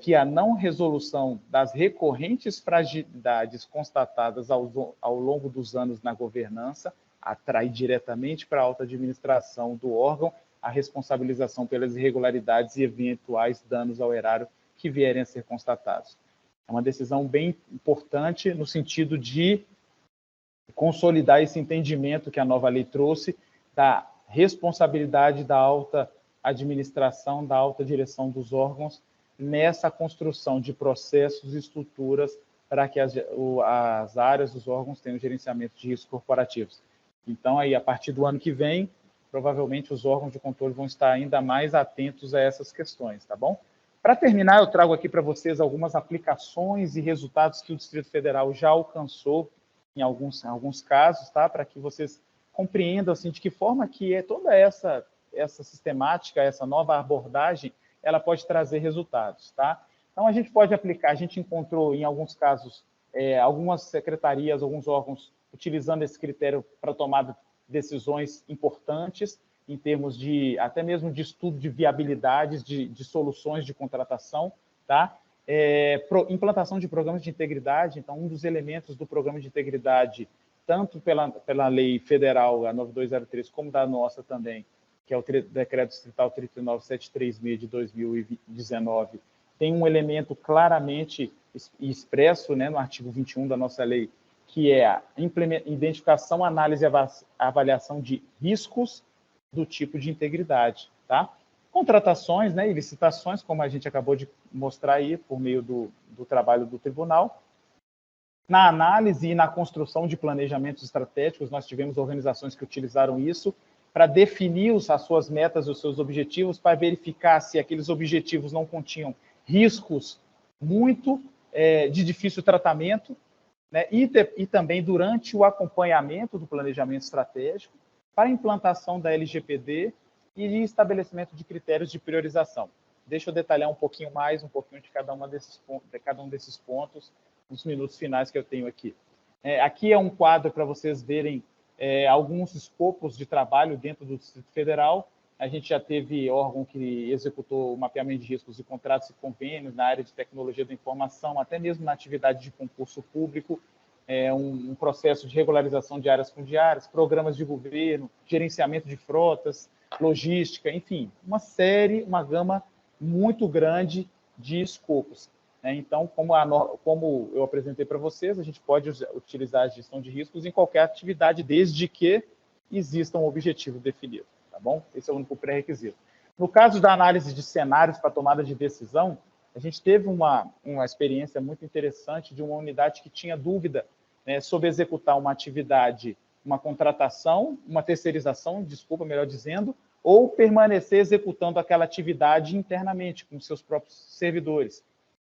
que a não resolução das recorrentes fragilidades constatadas ao longo dos anos na governança atrai diretamente para a alta administração do órgão a responsabilização pelas irregularidades e eventuais danos ao erário que vierem a ser constatados. É uma decisão bem importante no sentido de consolidar esse entendimento que a nova lei trouxe da responsabilidade da alta administração, da alta direção dos órgãos nessa construção de processos e estruturas para que as áreas dos órgãos tenham gerenciamento de riscos corporativos. Então, aí, a partir do ano que vem, provavelmente os órgãos de controle vão estar ainda mais atentos a essas questões, tá bom? Para terminar, eu trago aqui para vocês algumas aplicações e resultados que o Distrito Federal já alcançou em alguns casos, tá? Para que vocês compreendam assim, de que forma que é toda essa sistemática, essa nova abordagem, ela pode trazer resultados, tá? Então, a gente pode aplicar, a gente encontrou, em alguns casos, algumas secretarias, alguns órgãos, utilizando esse critério para tomar decisões importantes, em termos de, até mesmo de estudo de viabilidades, de soluções de contratação, tá? Implantação de programas de integridade, então, um dos elementos do programa de integridade, tanto pela lei federal, a 9203, como da nossa também, que é o Decreto Distrital 39736 de 2019, tem um elemento claramente expresso, né, no artigo 21 da nossa lei, que é a identificação, análise e avaliação de riscos do tipo de integridade. Tá? Contratações, né, e licitações, como a gente acabou de mostrar aí, por meio do trabalho do tribunal, Na análise e na construção de planejamentos estratégicos, nós tivemos organizações que utilizaram isso para definir as suas metas, os seus objetivos, para verificar se aqueles objetivos não continham riscos muito de difícil tratamento, né? E também durante o acompanhamento do planejamento estratégico, para a implantação da LGPD e de estabelecimento de critérios de priorização. Deixa eu detalhar um pouquinho de cada um desses pontos, nos minutos finais que eu tenho aqui. Aqui é um quadro para vocês verem alguns escopos de trabalho dentro do Distrito Federal. A gente já teve órgão que executou o mapeamento de riscos de contratos e convênios na área de tecnologia da informação, até mesmo na atividade de concurso público, um processo de regularização de áreas fundiárias, programas de governo, gerenciamento de frotas, logística, enfim, uma gama muito grande de escopos. Então, como eu apresentei para vocês, a gente pode utilizar a gestão de riscos em qualquer atividade, desde que exista um objetivo definido, tá bom? Esse é o único pré-requisito. No caso da análise de cenários para tomada de decisão, a gente teve uma experiência muito interessante de uma unidade que tinha dúvida, né, sobre executar uma atividade, uma contratação, uma terceirização, desculpa, melhor dizendo, ou permanecer executando aquela atividade internamente, com seus próprios servidores.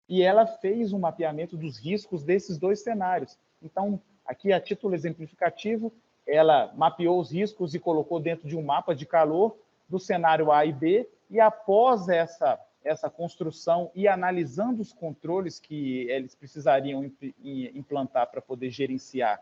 E ela fez um mapeamento dos riscos desses dois cenários. Então, aqui, a título exemplificativo, ela mapeou os riscos e colocou dentro de um mapa de calor do cenário A e B, e após essa construção e analisando os controles que eles precisariam implantar para poder gerenciar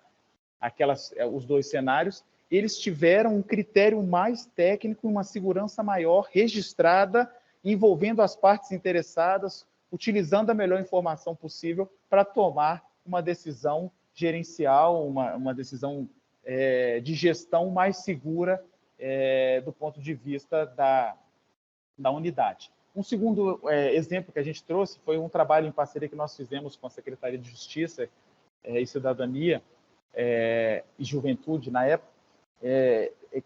os dois cenários, eles tiveram um critério mais técnico, uma segurança maior, registrada, envolvendo as partes interessadas, utilizando a melhor informação possível para tomar uma decisão gerencial, uma decisão de gestão mais segura do ponto de vista da unidade. Um segundo exemplo que a gente trouxe foi um trabalho em parceria que nós fizemos com a Secretaria de Justiça e Cidadania e Juventude, na época,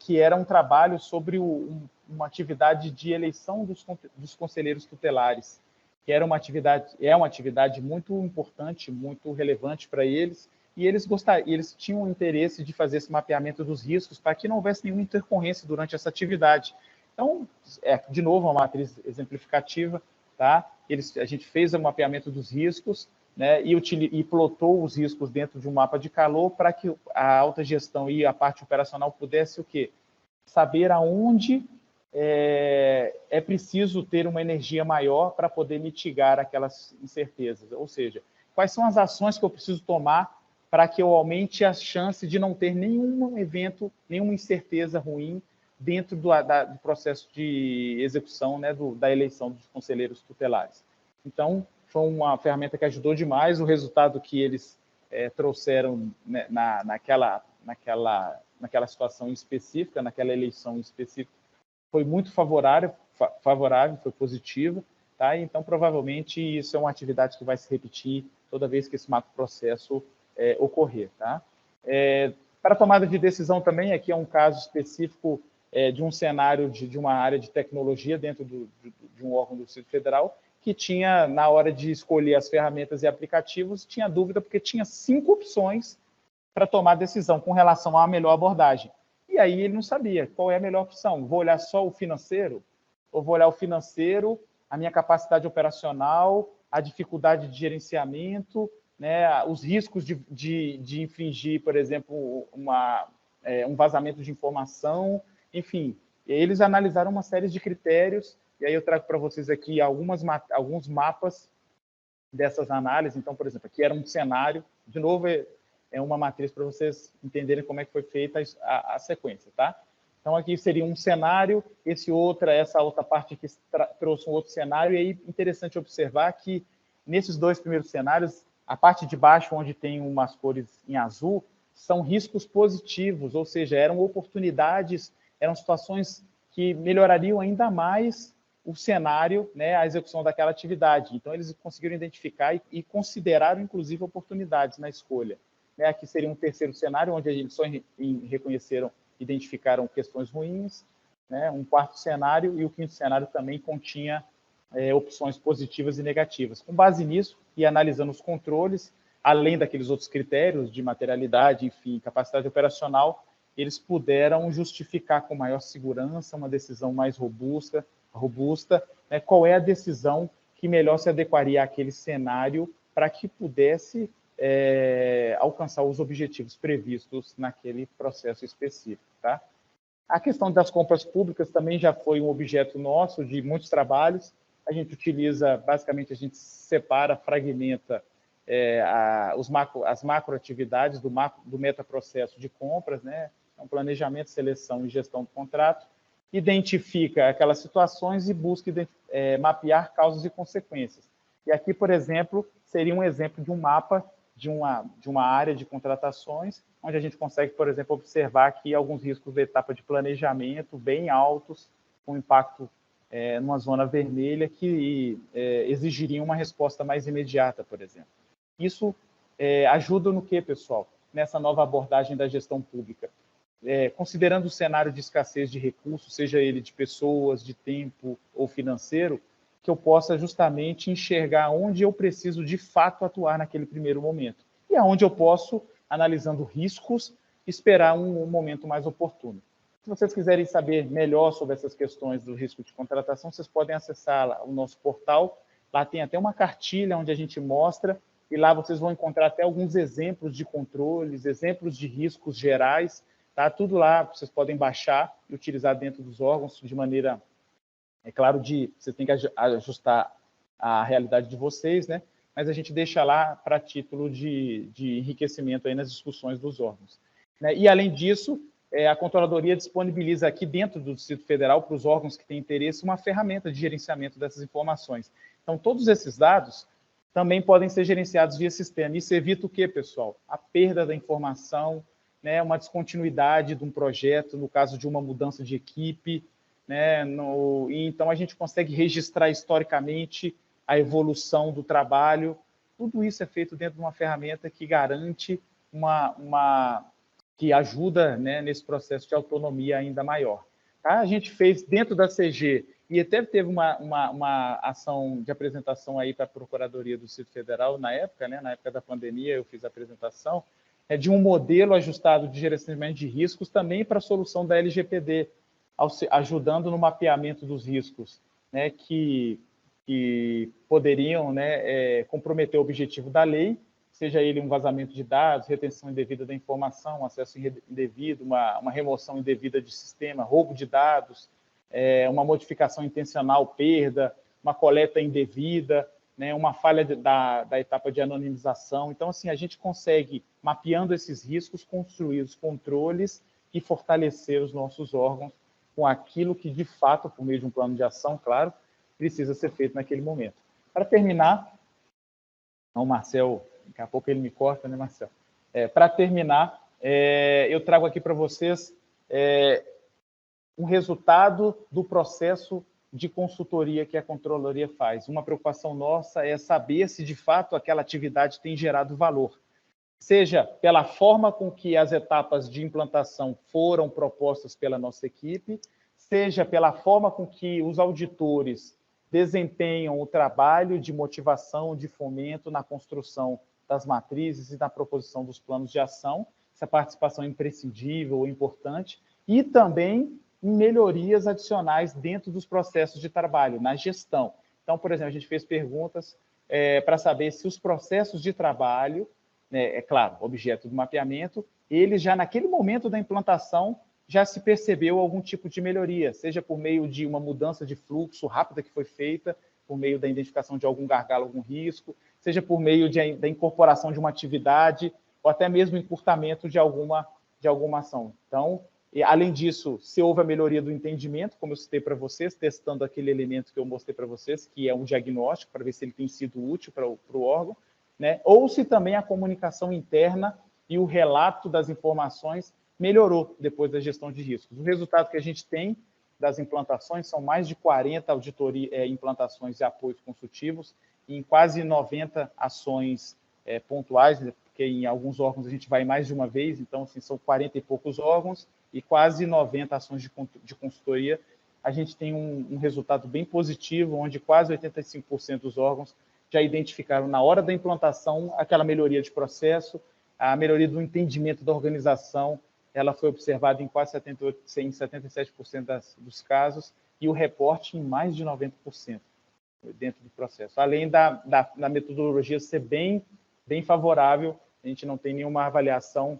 que era um trabalho sobre uma atividade de eleição dos conselheiros tutelares, que é uma atividade muito importante, muito relevante para eles, e eles tinham o interesse de fazer esse mapeamento dos riscos para que não houvesse nenhuma intercorrência durante essa atividade. Então, de novo, uma matriz exemplificativa, tá? A gente fez o mapeamento dos riscos, né, e plotou os riscos dentro de um mapa de calor para que a alta gestão e a parte operacional pudesse o quê? Saber aonde é preciso ter uma energia maior para poder mitigar aquelas incertezas. Ou seja, quais são as ações que eu preciso tomar para que eu aumente a chance de não ter nenhum evento, nenhuma incerteza ruim dentro do processo de execução, né, da eleição dos conselheiros tutelares. Então, foi uma ferramenta que ajudou demais. O resultado que eles trouxeram, né, naquela situação específica, naquela eleição específica, foi muito favorável, foi positivo, tá? Então, provavelmente, isso é uma atividade que vai se repetir toda vez que esse macroprocesso ocorrer, tá? Para tomada de decisão também, aqui é um caso específico de um cenário de uma área de tecnologia dentro de um órgão do Distrito Federal, que tinha, na hora de escolher as ferramentas e aplicativos, tinha dúvida porque tinha 5 opções para tomar decisão com relação à melhor abordagem. E aí ele não sabia qual é a melhor opção. Vou olhar só o financeiro? Ou vou olhar o financeiro, a minha capacidade operacional, a dificuldade de gerenciamento, né, os riscos de infringir, por exemplo, um vazamento de informação, enfim. Eles analisaram uma série de critérios, e aí eu trago para vocês aqui alguns mapas dessas análises. Então, por exemplo, aqui era um cenário, de novo, é uma matriz para vocês entenderem como é que foi feita a sequência, tá? Então, aqui seria um cenário, essa outra parte aqui trouxe um outro cenário, e aí interessante observar que nesses dois primeiros cenários, a parte de baixo, onde tem umas cores em azul, são riscos positivos, ou seja, eram oportunidades, eram situações que melhorariam ainda mais o cenário, né, a execução daquela atividade. Então, eles conseguiram identificar e consideraram, inclusive, oportunidades na escolha. Aqui seria um terceiro cenário, onde eles só identificaram questões ruins, né? Um quarto cenário, e o quinto cenário também continha opções positivas e negativas. Com base nisso, e analisando os controles, além daqueles outros critérios de materialidade, enfim, capacidade operacional, eles puderam justificar com maior segurança uma decisão mais robusta, né, qual é a decisão que melhor se adequaria àquele cenário para que pudesse alcançar os objetivos previstos naquele processo específico. Tá? A questão das compras públicas também já foi um objeto nosso de muitos trabalhos. A gente utiliza, basicamente, a gente separa, fragmenta as macroatividades do metaprocesso de compras, né? Então, planejamento, seleção e gestão do contrato, identifica aquelas situações e busca mapear causas e consequências. E aqui, por exemplo, seria um exemplo de um mapa de uma área de contratações, onde a gente consegue, por exemplo, observar aqui alguns riscos da etapa de planejamento bem altos, com impacto numa zona vermelha, que exigiriam uma resposta mais imediata, por exemplo. Isso ajuda no quê, pessoal? Nessa nova abordagem da gestão pública. Considerando o cenário de escassez de recursos, seja ele de pessoas, de tempo ou financeiro, que eu possa justamente enxergar onde eu preciso de fato atuar naquele primeiro momento. E aonde eu posso, analisando riscos, esperar um momento mais oportuno. Se vocês quiserem saber melhor sobre essas questões do risco de contratação, vocês podem acessar o nosso portal. Lá tem até uma cartilha onde a gente mostra, e lá vocês vão encontrar até alguns exemplos de controles, exemplos de riscos gerais. Tá? Tudo lá vocês podem baixar e utilizar dentro dos órgãos de maneira, claro, vocês têm que ajustar a realidade de vocês, né? Mas a gente deixa lá para título de enriquecimento aí nas discussões dos órgãos. Né? E, além disso, a Controladoria disponibiliza aqui dentro do Distrito Federal, para os órgãos que têm interesse, uma ferramenta de gerenciamento dessas informações. Então, todos esses dados também podem ser gerenciados via sistema. Isso evita o quê, pessoal? A perda da informação, né, uma descontinuidade de um projeto, no caso de uma mudança de equipe, né, e então a gente consegue registrar historicamente a evolução do trabalho. Tudo isso é feito dentro de uma ferramenta que garante que ajuda, né, nesse processo de autonomia ainda maior. Tá? A gente fez dentro da CG, e até teve uma ação de apresentação aí para a Procuradoria do Distrito Federal na época, né, na época da pandemia, eu fiz a apresentação, de um modelo ajustado de gerenciamento de riscos também para a solução da LGPD, ajudando no mapeamento dos riscos, né, que poderiam, né, comprometer o objetivo da lei, seja ele um vazamento de dados, retenção indevida da informação, acesso indevido, uma remoção indevida de sistema, roubo de dados, uma modificação intencional, perda, uma coleta indevida, né, uma falha da etapa de anonimização. Então, assim, a gente consegue, mapeando esses riscos, construir os controles e fortalecer os nossos órgãos com aquilo que, de fato, por meio de um plano de ação, claro, precisa ser feito naquele momento. Para terminar, o Marcel, daqui a pouco ele me corta, né, Marcel? Para terminar, eu trago aqui para vocês um resultado do processo de consultoria que a Controladoria faz. Uma preocupação nossa é saber se, de fato, aquela atividade tem gerado valor, seja pela forma com que as etapas de implantação foram propostas pela nossa equipe, seja pela forma com que os auditores desempenham o trabalho de motivação, de fomento na construção das matrizes e na proposição dos planos de ação. Essa participação é imprescindível ou importante, e também melhorias adicionais dentro dos processos de trabalho, na gestão. Então, por exemplo, a gente fez perguntas para saber se os processos de trabalho, né, claro, objeto do mapeamento, eles já naquele momento da implantação já se percebeu algum tipo de melhoria, seja por meio de uma mudança de fluxo rápida que foi feita, por meio da identificação de algum gargalo, algum risco, seja por meio da incorporação de uma atividade, ou até mesmo encurtamento de alguma ação. Então, além disso, se houve a melhoria do entendimento, como eu citei para vocês, testando aquele elemento que eu mostrei para vocês, que é um diagnóstico, para ver se ele tem sido útil para o órgão, né? Ou se também a comunicação interna e o relato das informações melhorou depois da gestão de riscos. O resultado que a gente tem das implantações são mais de 40 implantações e apoios consultivos, em quase 90 ações pontuais, porque em alguns órgãos a gente vai mais de uma vez, então assim, são 40 e poucos órgãos e quase 90 ações de consultoria. A gente tem um resultado bem positivo, onde quase 85% dos órgãos já identificaram na hora da implantação aquela melhoria de processo, a melhoria do entendimento da organização, ela foi observada em quase 77% dos casos, e o reporte em mais de 90% dentro do processo. Além da metodologia ser bem favorável, a gente não tem nenhuma avaliação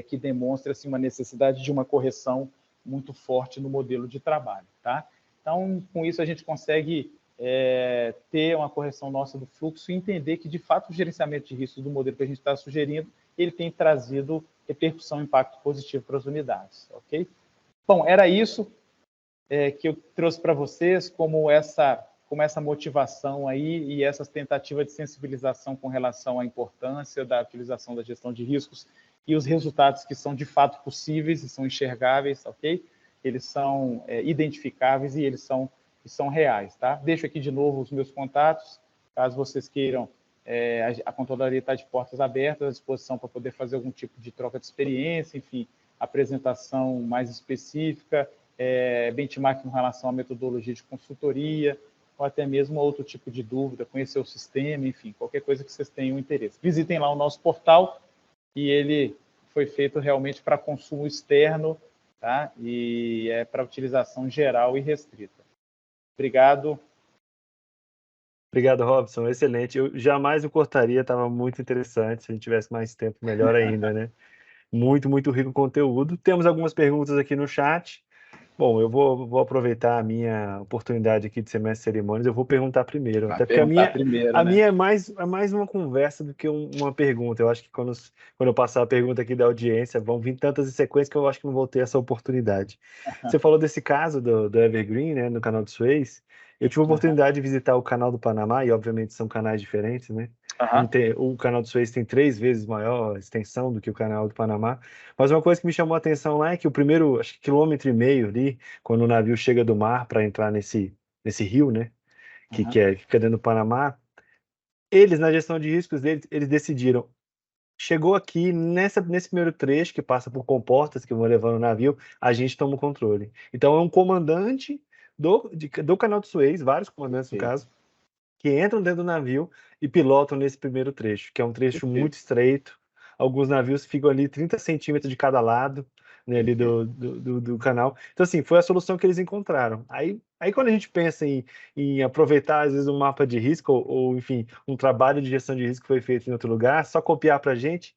que demonstre assim, uma necessidade de uma correção muito forte no modelo de trabalho. Tá? Então, com isso, a gente consegue ter uma correção nossa do fluxo e entender que, de fato, o gerenciamento de riscos do modelo que a gente está sugerindo, ele tem trazido repercussão, impacto positivo para as unidades. Ok? Bom, era isso que eu trouxe para vocês como essa motivação aí e essas tentativas de sensibilização com relação à importância da utilização da gestão de riscos e os resultados que são de fato possíveis e são enxergáveis, ok? Eles são identificáveis e eles são reais, tá? Deixo aqui de novo os meus contatos, caso vocês queiram, a controladoria está de portas abertas à disposição para poder fazer algum tipo de troca de experiência, enfim, apresentação mais específica, benchmark com relação à metodologia de consultoria, ou até mesmo outro tipo de dúvida, conhecer o sistema, enfim, qualquer coisa que vocês tenham interesse. Visitem lá o nosso portal, e ele foi feito realmente para consumo externo, tá? E é para utilização geral e restrita. Obrigado. Obrigado, Robson. Excelente. Eu jamais o cortaria, estava muito interessante. Se a gente tivesse mais tempo, melhor ainda, né? Muito, muito rico o conteúdo. Temos algumas perguntas aqui no chat. Bom, eu vou aproveitar a minha oportunidade aqui de ser mestre de cerimônias, eu vou perguntar primeiro, até porque a minha é mais uma conversa do que uma pergunta. Eu acho que quando eu passar a pergunta aqui da audiência, vão vir tantas em sequência que eu acho que não vou ter essa oportunidade. Você falou desse caso do Evergreen, né, no canal do Suez. Eu tive a oportunidade de visitar o canal do Panamá, e obviamente são canais diferentes, né? O canal do Suez tem 3 vezes maior extensão do que o canal do Panamá. Mas uma coisa que me chamou a atenção lá é que o primeiro, acho que quilômetro e meio ali, quando o navio chega do mar para entrar nesse rio, né, que fica dentro do Panamá, eles, na gestão de riscos deles, eles decidiram, chegou aqui, nesse primeiro trecho, que passa por comportas que vão levando o navio, a gente toma o controle. Então, é um comandante do canal do Suez, vários comandantes no caso, que entram dentro do navio e pilotam nesse primeiro trecho, que é um trecho muito estreito. Alguns navios ficam ali 30 centímetros de cada lado, né, ali do canal. Então, assim, foi a solução que eles encontraram. Aí quando a gente pensa em aproveitar, às vezes, um mapa de risco, ou, enfim, um trabalho de gestão de risco que foi feito em outro lugar, só copiar para a gente,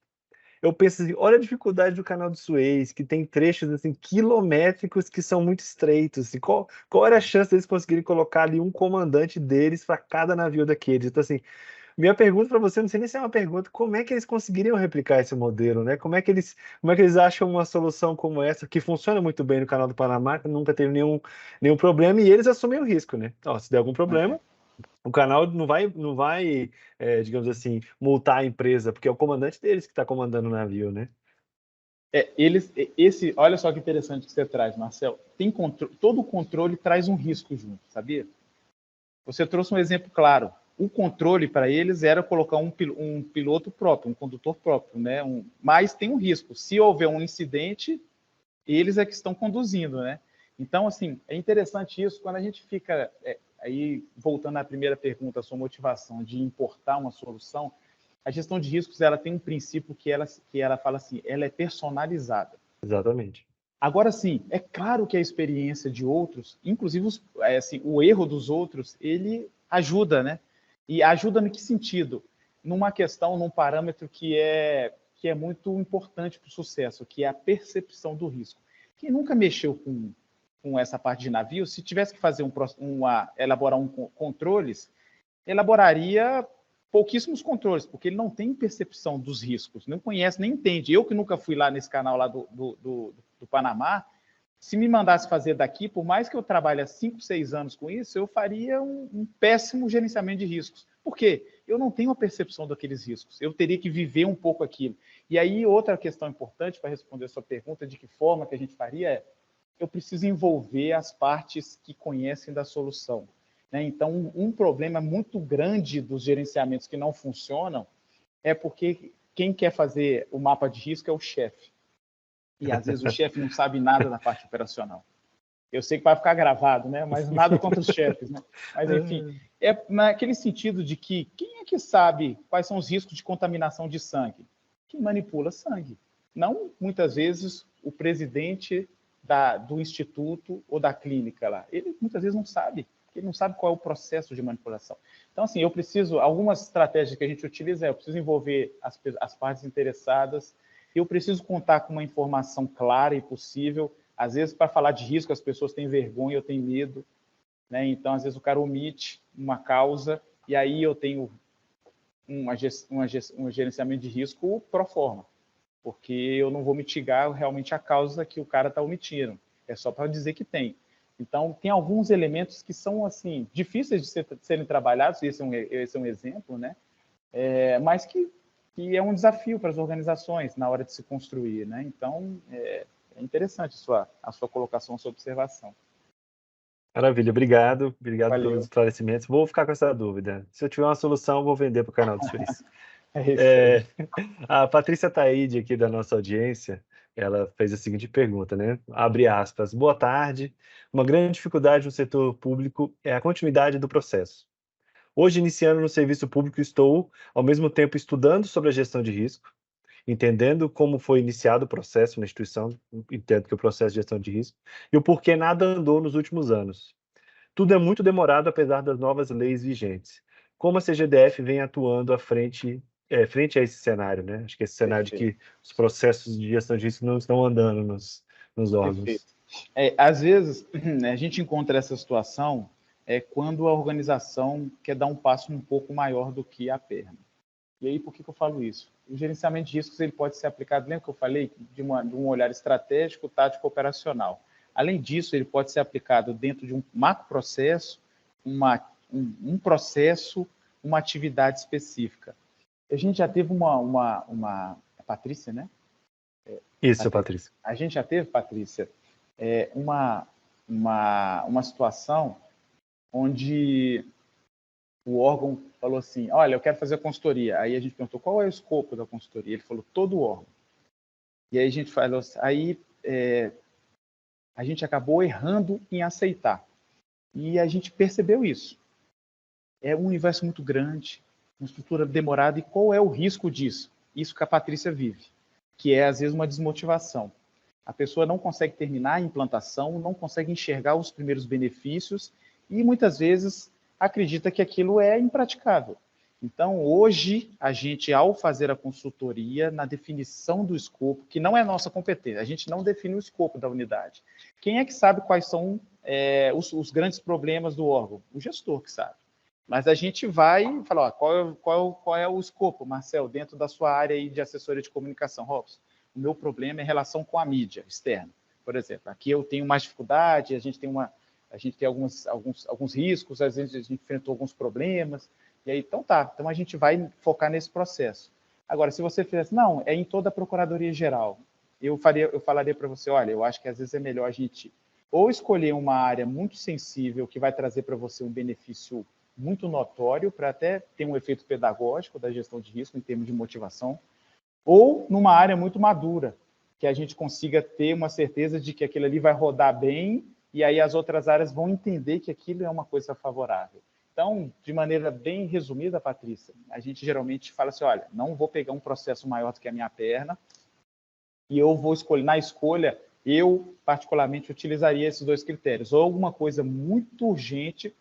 eu penso assim, olha a dificuldade do canal do Suez, que tem trechos assim, quilométricos que são muito estreitos. Assim, qual era a chance deles conseguirem colocar ali um comandante deles para cada navio daqueles? Então, assim, minha pergunta para você, não sei nem se é uma pergunta, como é que eles conseguiriam replicar esse modelo, né? Como é que eles acham uma solução como essa, que funciona muito bem no canal do Panamá, que nunca teve nenhum problema, e eles assumem o risco, né? Ó, se der algum problema, o canal não vai, digamos assim, multar a empresa, porque é o comandante deles que está comandando o navio, né? Olha só que interessante que você traz, Marcel. Todo controle traz um risco junto, sabia? Você trouxe um exemplo claro. O controle para eles era colocar um piloto próprio, um condutor próprio, né? Mas tem um risco. Se houver um incidente, eles é que estão conduzindo, né? Então, assim, é interessante isso. Quando a gente fica aí voltando à primeira pergunta, a sua motivação de importar uma solução, a gestão de riscos ela tem um princípio que ela fala assim, ela é personalizada. Exatamente. Agora sim, é claro que a experiência de outros, inclusive o erro dos outros, ele ajuda, né? E ajuda no que sentido? Numa questão, num parâmetro que é muito importante para o sucesso, que é a percepção do risco. Quem nunca mexeu com essa parte de navio, se tivesse que fazer elaborar controles, elaboraria pouquíssimos controles, porque ele não tem percepção dos riscos, não conhece, nem entende. Eu que nunca fui lá nesse canal lá do Panamá, se me mandasse fazer daqui, por mais que eu trabalhe há 5, 6 anos com isso, eu faria um péssimo gerenciamento de riscos. Por quê? Eu não tenho a percepção daqueles riscos. Eu teria que viver um pouco aquilo. E aí, outra questão importante para responder a sua pergunta, de que forma que a gente faria, eu preciso envolver as partes que conhecem da solução. Né? Então, um problema muito grande dos gerenciamentos que não funcionam é porque quem quer fazer o mapa de risco é o chefe. E, às vezes, o chefe não sabe nada da parte operacional. Eu sei que vai ficar gravado, né? Mas nada contra os chefes, né? Mas, enfim, é naquele sentido de que quem é que sabe quais são os riscos de contaminação de sangue? Quem manipula sangue. Não, muitas vezes, o presidente do instituto ou da clínica lá. Ele, muitas vezes, não sabe. Ele não sabe qual é o processo de manipulação. Então, assim, eu preciso... Algumas estratégias que a gente utiliza eu preciso envolver as partes interessadas, eu preciso contar com uma informação clara e possível. Às vezes, para falar de risco, as pessoas têm vergonha, eu tenho medo, né? Então, às vezes, o cara omite uma causa, e aí eu tenho um gerenciamento de risco pro forma, porque eu não vou mitigar realmente a causa que o cara está omitindo, é só para dizer que tem. Então, tem alguns elementos que são assim difíceis de serem trabalhados, esse é um exemplo, né? Mas que é um desafio para as organizações na hora de se construir, né? Então, é interessante a sua colocação, a sua observação. Maravilha, obrigado pelos Valeu. esclarecimentos. Vou ficar com essa dúvida. Se eu tiver uma solução, vou vender para o canal dos Fris. É isso aí. A Patrícia Taide, aqui da nossa audiência, ela fez a seguinte pergunta, né? Abre aspas. Boa tarde. Uma grande dificuldade no setor público é a continuidade do processo. Hoje, iniciando no serviço público, estou, ao mesmo tempo, estudando sobre a gestão de risco, entendendo como foi iniciado o processo na instituição, entendo que o processo de gestão de risco, e o porquê nada andou nos últimos anos. Tudo é muito demorado, apesar das novas leis vigentes. Como a CGDF vem atuando frente a esse cenário, né? Acho que esse cenário de Perfeito. que os processos de gestão de risco não estão andando nos órgãos. Perfeito. Às vezes, a gente encontra essa situação quando a organização quer dar um passo um pouco maior do que a perna. E aí, por que eu falo isso? O gerenciamento de riscos ele pode ser aplicado, lembra que eu falei, de um olhar estratégico, tático, operacional. Além disso, ele pode ser aplicado dentro de um macro processo, um processo, uma atividade específica. A gente já teve a Patrícia, né? Isso, Patrícia. A gente já teve, Patrícia, uma situação onde o órgão falou assim, olha, eu quero fazer a consultoria. Aí a gente perguntou, qual é o escopo da consultoria? Ele falou, todo o órgão. E aí a gente falou, a gente acabou errando em aceitar. E a gente percebeu isso. É um universo muito grande, uma estrutura demorada, e qual é o risco disso? Isso que a Patrícia vive, que é, às vezes, uma desmotivação. A pessoa não consegue terminar a implantação, não consegue enxergar os primeiros benefícios e, muitas vezes, acredita que aquilo é impraticável. Então, hoje, a gente, ao fazer a consultoria, na definição do escopo, que não é nossa competência, a gente não define o escopo da unidade. Quem é que sabe quais são os grandes problemas do órgão? O gestor que sabe. Mas a gente vai falar, qual é o escopo, Marcel, dentro da sua área aí de assessoria de comunicação, Robson? O meu problema é relação com a mídia externa, por exemplo. Aqui eu tenho mais dificuldade, a gente tem alguns riscos, às vezes a gente enfrentou alguns problemas, e aí, então a gente vai focar nesse processo. Agora, se você fizesse, não, é em toda a Procuradoria-Geral, eu falaria para você, olha, eu acho que às vezes é melhor a gente ou escolher uma área muito sensível que vai trazer para você um benefício muito notório, para até ter um efeito pedagógico da gestão de risco em termos de motivação, ou numa área muito madura, que a gente consiga ter uma certeza de que aquilo ali vai rodar bem e aí as outras áreas vão entender que aquilo é uma coisa favorável. Então, de maneira bem resumida, Patrícia, a gente geralmente fala assim, olha, não vou pegar um processo maior do que a minha perna e eu vou escolher, na escolha, eu particularmente utilizaria esses dois critérios, ou alguma coisa muito urgente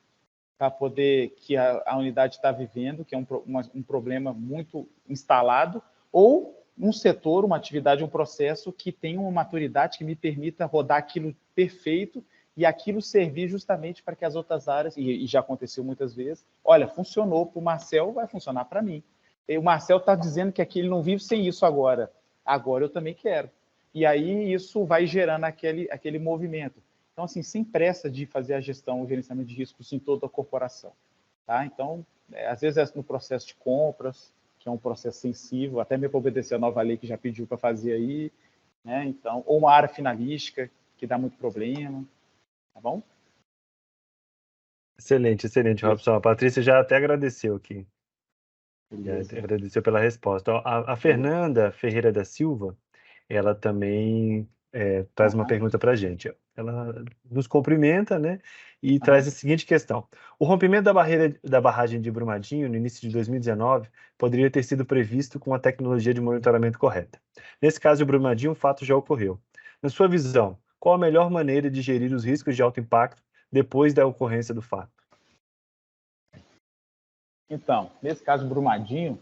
para poder que a unidade está vivendo, que é um problema muito instalado, ou um setor, uma atividade, um processo que tenha uma maturidade que me permita rodar aquilo perfeito e aquilo servir justamente para que as outras áreas, e já aconteceu muitas vezes, olha, funcionou para o Marcel, vai funcionar para mim. E o Marcel está dizendo que aqui ele não vive sem isso agora. Agora eu também quero. E aí isso vai gerando aquele movimento. Então, assim, sem pressa de fazer a gestão, o gerenciamento de riscos em toda a corporação. Tá? Então, às vezes é no processo de compras, que é um processo sensível, até mesmo para obedecer a nova lei que já pediu para fazer aí, né? Então, ou uma área finalística, que dá muito problema, tá bom? Excelente, excelente, Robson. A Patrícia já até agradeceu aqui. Beleza. Agradeceu pela resposta. A Fernanda Ferreira da Silva, ela também traz uma pergunta para a gente. Ela nos cumprimenta, né, e Aham. traz a seguinte questão: o rompimento da barragem de Brumadinho no início de 2019 poderia ter sido previsto com a tecnologia de monitoramento correta. Nesse caso de Brumadinho, o fato já ocorreu. Na sua visão, qual a melhor maneira de gerir os riscos de alto impacto depois da ocorrência do fato? Então, nesse caso Brumadinho,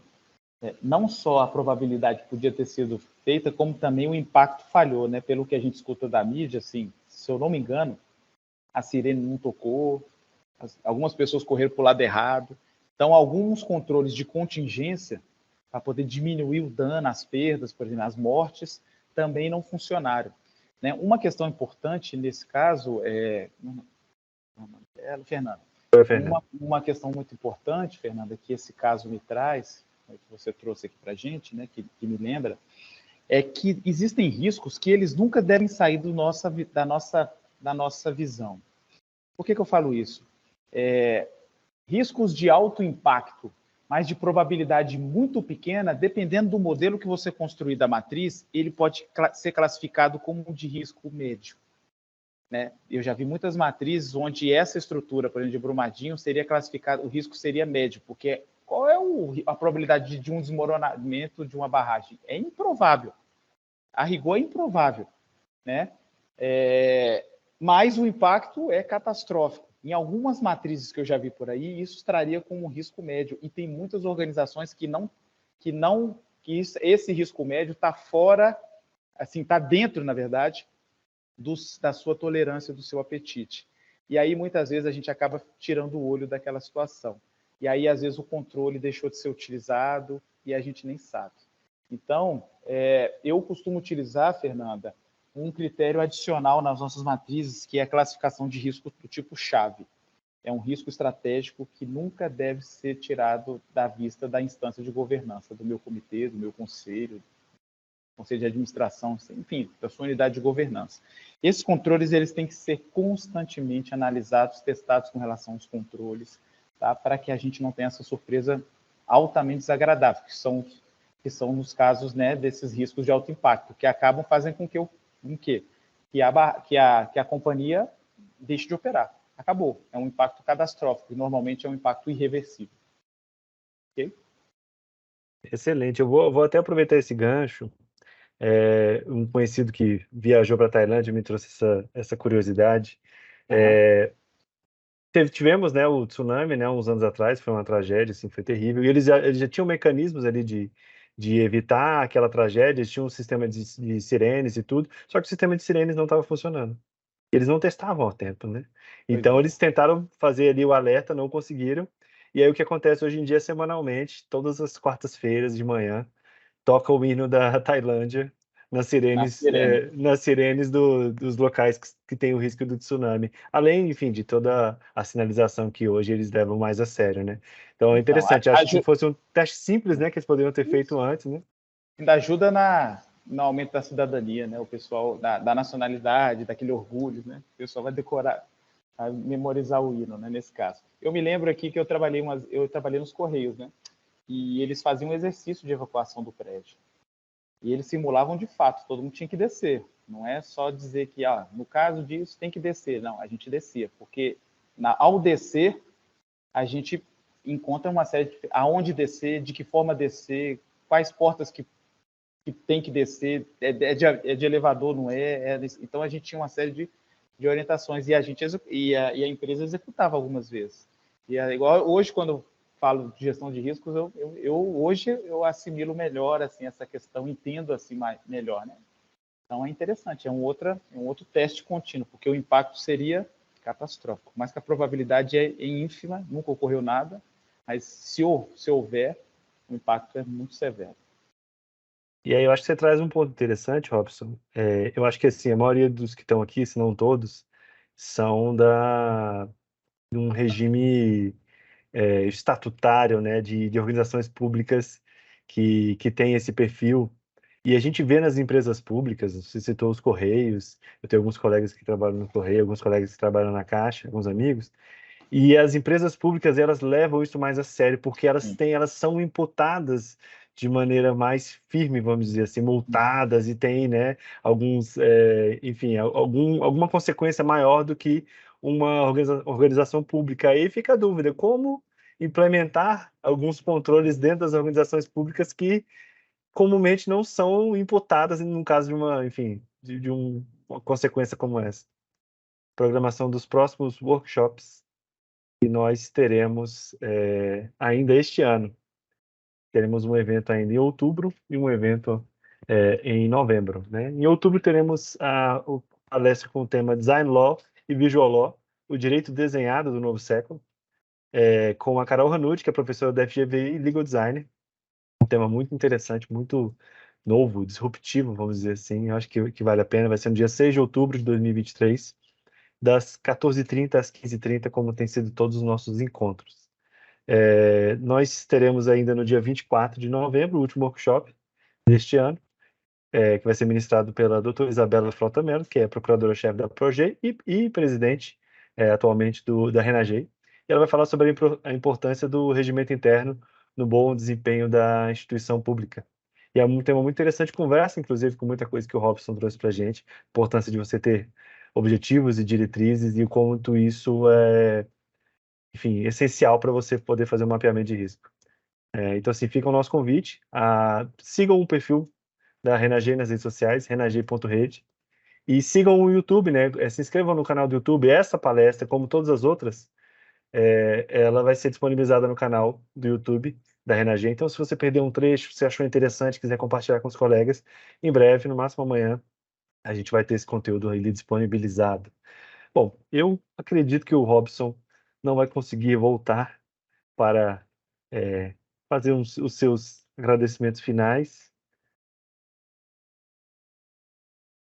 não só a probabilidade podia ter sido feita, como também o impacto falhou, né? Pelo que a gente escuta da mídia, assim, se eu não me engano, a sirene não tocou, algumas pessoas correram para o lado errado. Então, alguns controles de contingência para poder diminuir o dano, as perdas, por exemplo, as mortes, também não funcionaram. Né? Uma questão importante nesse caso Fernanda, Oi, Fernando. uma questão muito importante, Fernanda, que esse caso me traz, que você trouxe aqui para a gente, né, que me lembra, é que existem riscos que eles nunca devem sair da nossa visão. Por que eu falo isso? Riscos de alto impacto, mas de probabilidade muito pequena, dependendo do modelo que você construir da matriz, ele pode ser classificado como de risco médio. Né? Eu já vi muitas matrizes onde essa estrutura, por exemplo, de Brumadinho, seria classificado, o risco seria médio, porque qual é a probabilidade de um desmoronamento de uma barragem? É improvável. A rigor é improvável. Né? Mas o impacto é catastrófico. Em algumas matrizes que eu já vi por aí, isso estaria como um risco médio. E tem muitas organizações que esse risco médio está fora, assim, está dentro, na verdade, da sua tolerância, do seu apetite. E aí, muitas vezes, a gente acaba tirando o olho daquela situação. E aí, às vezes, o controle deixou de ser utilizado e a gente nem sabe. Então, eu costumo utilizar, Fernanda, um critério adicional nas nossas matrizes, que é a classificação de risco do tipo chave. É um risco estratégico que nunca deve ser tirado da vista da instância de governança, do meu comitê, do meu conselho de administração, enfim, da sua unidade de governança. Esses controles eles têm que ser constantemente analisados, testados com relação aos controles, tá? Para que a gente não tenha essa surpresa altamente desagradável, que são nos casos, né, desses riscos de alto impacto, que acabam fazendo com que a companhia deixe de operar. Acabou. É um impacto catastrófico, e normalmente é um impacto irreversível. Ok? Excelente. Eu vou até aproveitar esse gancho. Um conhecido que viajou para a Tailândia me trouxe essa curiosidade. Tivemos, né, o tsunami, né, uns anos atrás, foi uma tragédia, assim, foi terrível, e eles já tinham mecanismos ali de evitar aquela tragédia, eles tinham um sistema de sirenes e tudo, só que o sistema de sirenes não estava funcionando. Eles não testavam a tempo, né? Então eles tentaram fazer ali o alerta, não conseguiram, e aí o que acontece hoje em dia, semanalmente, todas as quartas-feiras de manhã, toca o hino da Tailândia nas sirenes dos locais que tem o risco do tsunami. Além, enfim, de toda a sinalização que hoje eles levam mais a sério, né? Então é interessante. Acho que fosse um teste simples, né, que eles poderiam ter feito antes, né? Ainda ajuda no aumento da cidadania, né? O pessoal da nacionalidade, daquele orgulho, né? O pessoal vai decorar, vai memorizar o hino, né? Nesse caso. Eu me lembro aqui que eu trabalhei nos Correios, né? E eles faziam um exercício de evacuação do prédio. E eles simulavam de fato, todo mundo tinha que descer. Não é só dizer que, no caso disso, tem que descer. Não, a gente descia, porque ao descer, a gente encontra uma série de aonde descer, de que forma descer, quais portas que tem que descer, é de elevador, não é? Então, a gente tinha uma série de orientações e a empresa executava algumas vezes. E igual hoje, quando eu falo de gestão de riscos, hoje eu assimilo melhor assim, essa questão, entendo assim, melhor. Né? Então, é interessante, é um outro teste contínuo, porque o impacto seria catastrófico, mas que a probabilidade é ínfima, nunca ocorreu nada, mas se houver, o impacto é muito severo. E aí eu acho que você traz um ponto interessante, Robson. Eu acho que assim, a maioria dos que estão aqui, se não todos, são de um regime estatutário, né, de organizações públicas que tem esse perfil. E a gente vê nas empresas públicas, você citou os Correios, eu tenho alguns colegas que trabalham no Correio, alguns colegas que trabalham na Caixa, alguns amigos, e as empresas públicas, elas levam isso mais a sério, porque elas são imputadas de maneira mais firme, vamos dizer assim, multadas e tem, né, alguns, enfim, alguma consequência maior do que uma organização pública. Aí fica a dúvida, como implementar alguns controles dentro das organizações públicas que comumente não são imputadas no caso de uma, enfim, uma consequência como essa. Programação dos próximos workshops que nós teremos ainda este ano. Teremos um evento ainda em outubro e um evento em novembro, né? Em outubro teremos a palestra com o tema Design Law e Visual Law, o direito desenhado do novo século, com a Carol Hanucci, que é professora da FGV e Legal Designer. Um tema muito interessante, muito novo, disruptivo, vamos dizer assim. Eu acho que vale a pena. Vai ser no dia 6 de outubro de 2023, das 14h30 às 15h30, como tem sido todos os nossos encontros. Nós teremos ainda no dia 24 de novembro o último workshop deste ano, que vai ser ministrado pela doutora Isabela Frota Mello, que é procuradora-chefe da Proget e presidente atualmente da Renagem. E ela vai falar sobre a importância do regimento interno no bom desempenho da instituição pública. E é um tema muito interessante, conversa, inclusive, com muita coisa que o Robson trouxe para a gente, a importância de você ter objetivos e diretrizes e o quanto isso é, enfim, essencial para você poder fazer um mapeamento de risco. Então, assim, fica o nosso convite. Sigam o perfil da Renagem nas redes sociais, renagem.rede, e sigam o YouTube, né? Se inscrevam no canal do YouTube. Essa palestra, como todas as outras, ela vai ser disponibilizada no canal do YouTube da Renagem. Então, se você perdeu um trecho, se achou interessante, quiser compartilhar com os colegas, em breve, no máximo amanhã, a gente vai ter esse conteúdo ali disponibilizado. Bom, eu acredito que o Robson não vai conseguir voltar para fazer os seus agradecimentos finais.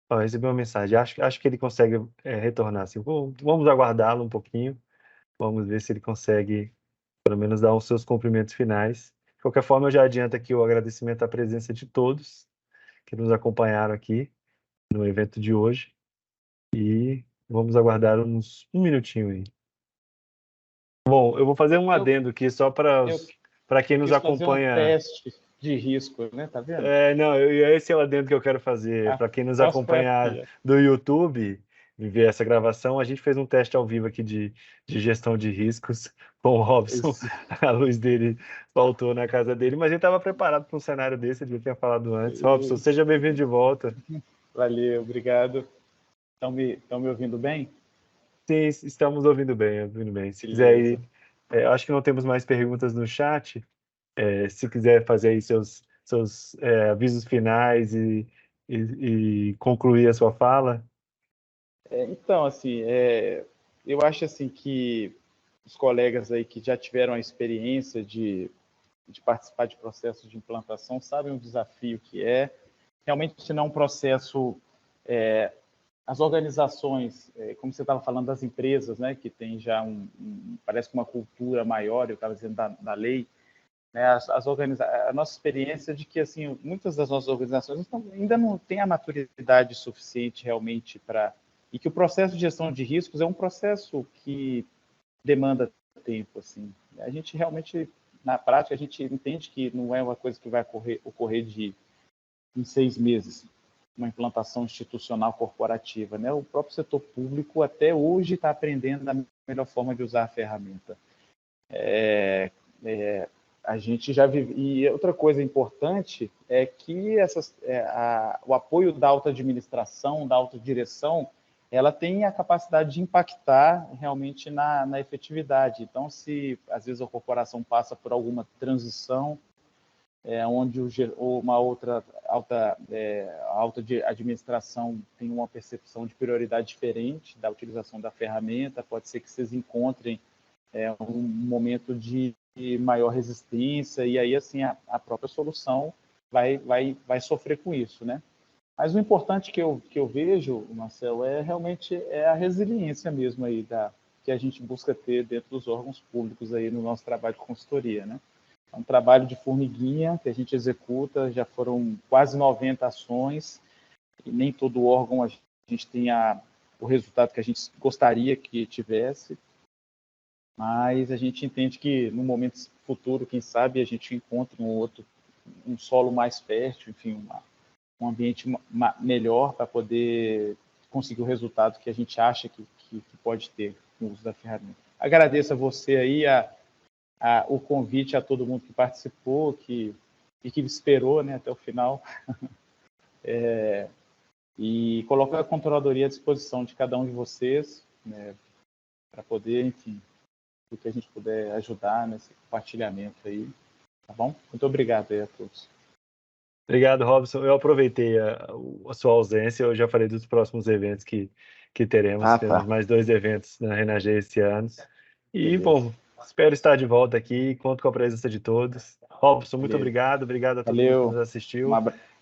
Ó, recebi uma mensagem. Acho que ele consegue retornar. Assim, vamos aguardá-lo um pouquinho. Vamos ver se ele consegue, pelo menos, dar os seus cumprimentos finais. De qualquer forma, eu já adianto aqui o agradecimento à presença de todos que nos acompanharam aqui no evento de hoje. E vamos aguardar um minutinho aí. Bom, eu vou fazer um Eu, adendo aqui só para eu, quem eu nos quis fazer um acompanha. teste de risco, né? Tá vendo? Não, esse é o adendo que eu quero fazer. Para quem nos Posso foi acompanha aqui. do YouTube e ver essa gravação, a gente fez um teste ao vivo aqui de gestão de riscos com o Robson. Esse, A luz dele faltou na casa dele, mas ele estava preparado para um cenário desse, ele já tinha falado antes. Robson, seja bem-vindo de volta. valeu, obrigado. Estão me ouvindo bem? Sim, estamos ouvindo bem, ouvindo bem. Se quiser Beleza. aí, acho que não temos mais perguntas no chat. Se quiser fazer aí seus avisos finais e concluir a sua fala. Então, assim, eu acho assim que os colegas aí que já tiveram a experiência de participar de processos de implantação sabem o desafio que é. Realmente não é um processo... as organizações, como você estava falando das empresas, né, que tem já parece que uma cultura maior, eu estava dizendo da lei, né, a nossa experiência é de que assim muitas das nossas organizações ainda não têm a maturidade suficiente realmente para, e que o processo de gestão de riscos é um processo que demanda tempo, assim. A gente realmente, na prática, a gente entende que não é uma coisa que vai ocorrer em 6 meses, uma implantação institucional corporativa, né? O próprio setor público até hoje está aprendendo a melhor forma de usar a ferramenta. A gente já vive. E outra coisa importante é que o apoio da alta administração, da autodireção, ela tem a capacidade de impactar realmente na efetividade. Então, se às vezes a corporação passa por alguma transição, onde uma outra alta administração tem uma percepção de prioridade diferente da utilização da ferramenta, pode ser que vocês encontrem um momento de maior resistência, e aí assim a própria solução vai sofrer com isso, né? Mas o importante que eu vejo, Marcelo, realmente a resiliência mesmo aí que a gente busca ter dentro dos órgãos públicos aí no nosso trabalho de consultoria, né? É um trabalho de formiguinha que a gente executa, já foram quase 90 ações, e nem todo órgão a gente tem o resultado que a gente gostaria que tivesse, mas a gente entende que no momento futuro, quem sabe, a gente encontre um solo mais fértil, enfim, um ambiente melhor para poder conseguir o resultado que a gente acha que pode ter com o uso da ferramenta. Agradeço a você aí, o convite a todo mundo que participou, e que esperou, né, até o final. E coloco a controladoria à disposição de cada um de vocês, né, para poder, enfim, o que a gente puder ajudar nesse compartilhamento aí, tá bom? Muito obrigado aí a todos. Obrigado, Robson. Eu aproveitei a sua ausência, eu já falei dos próximos eventos que teremos. Temos mais 2 eventos na Renagê esse ano. E, bom, espero estar de volta aqui, conto com a presença de todos. Robson, muito obrigado a todo mundo que nos assistiu.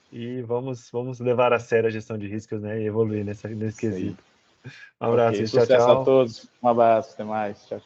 E vamos levar a sério a gestão de riscos, né, e evoluir nesse quesito. Um abraço, Sucesso tchau. a todos, um abraço, até mais, tchau.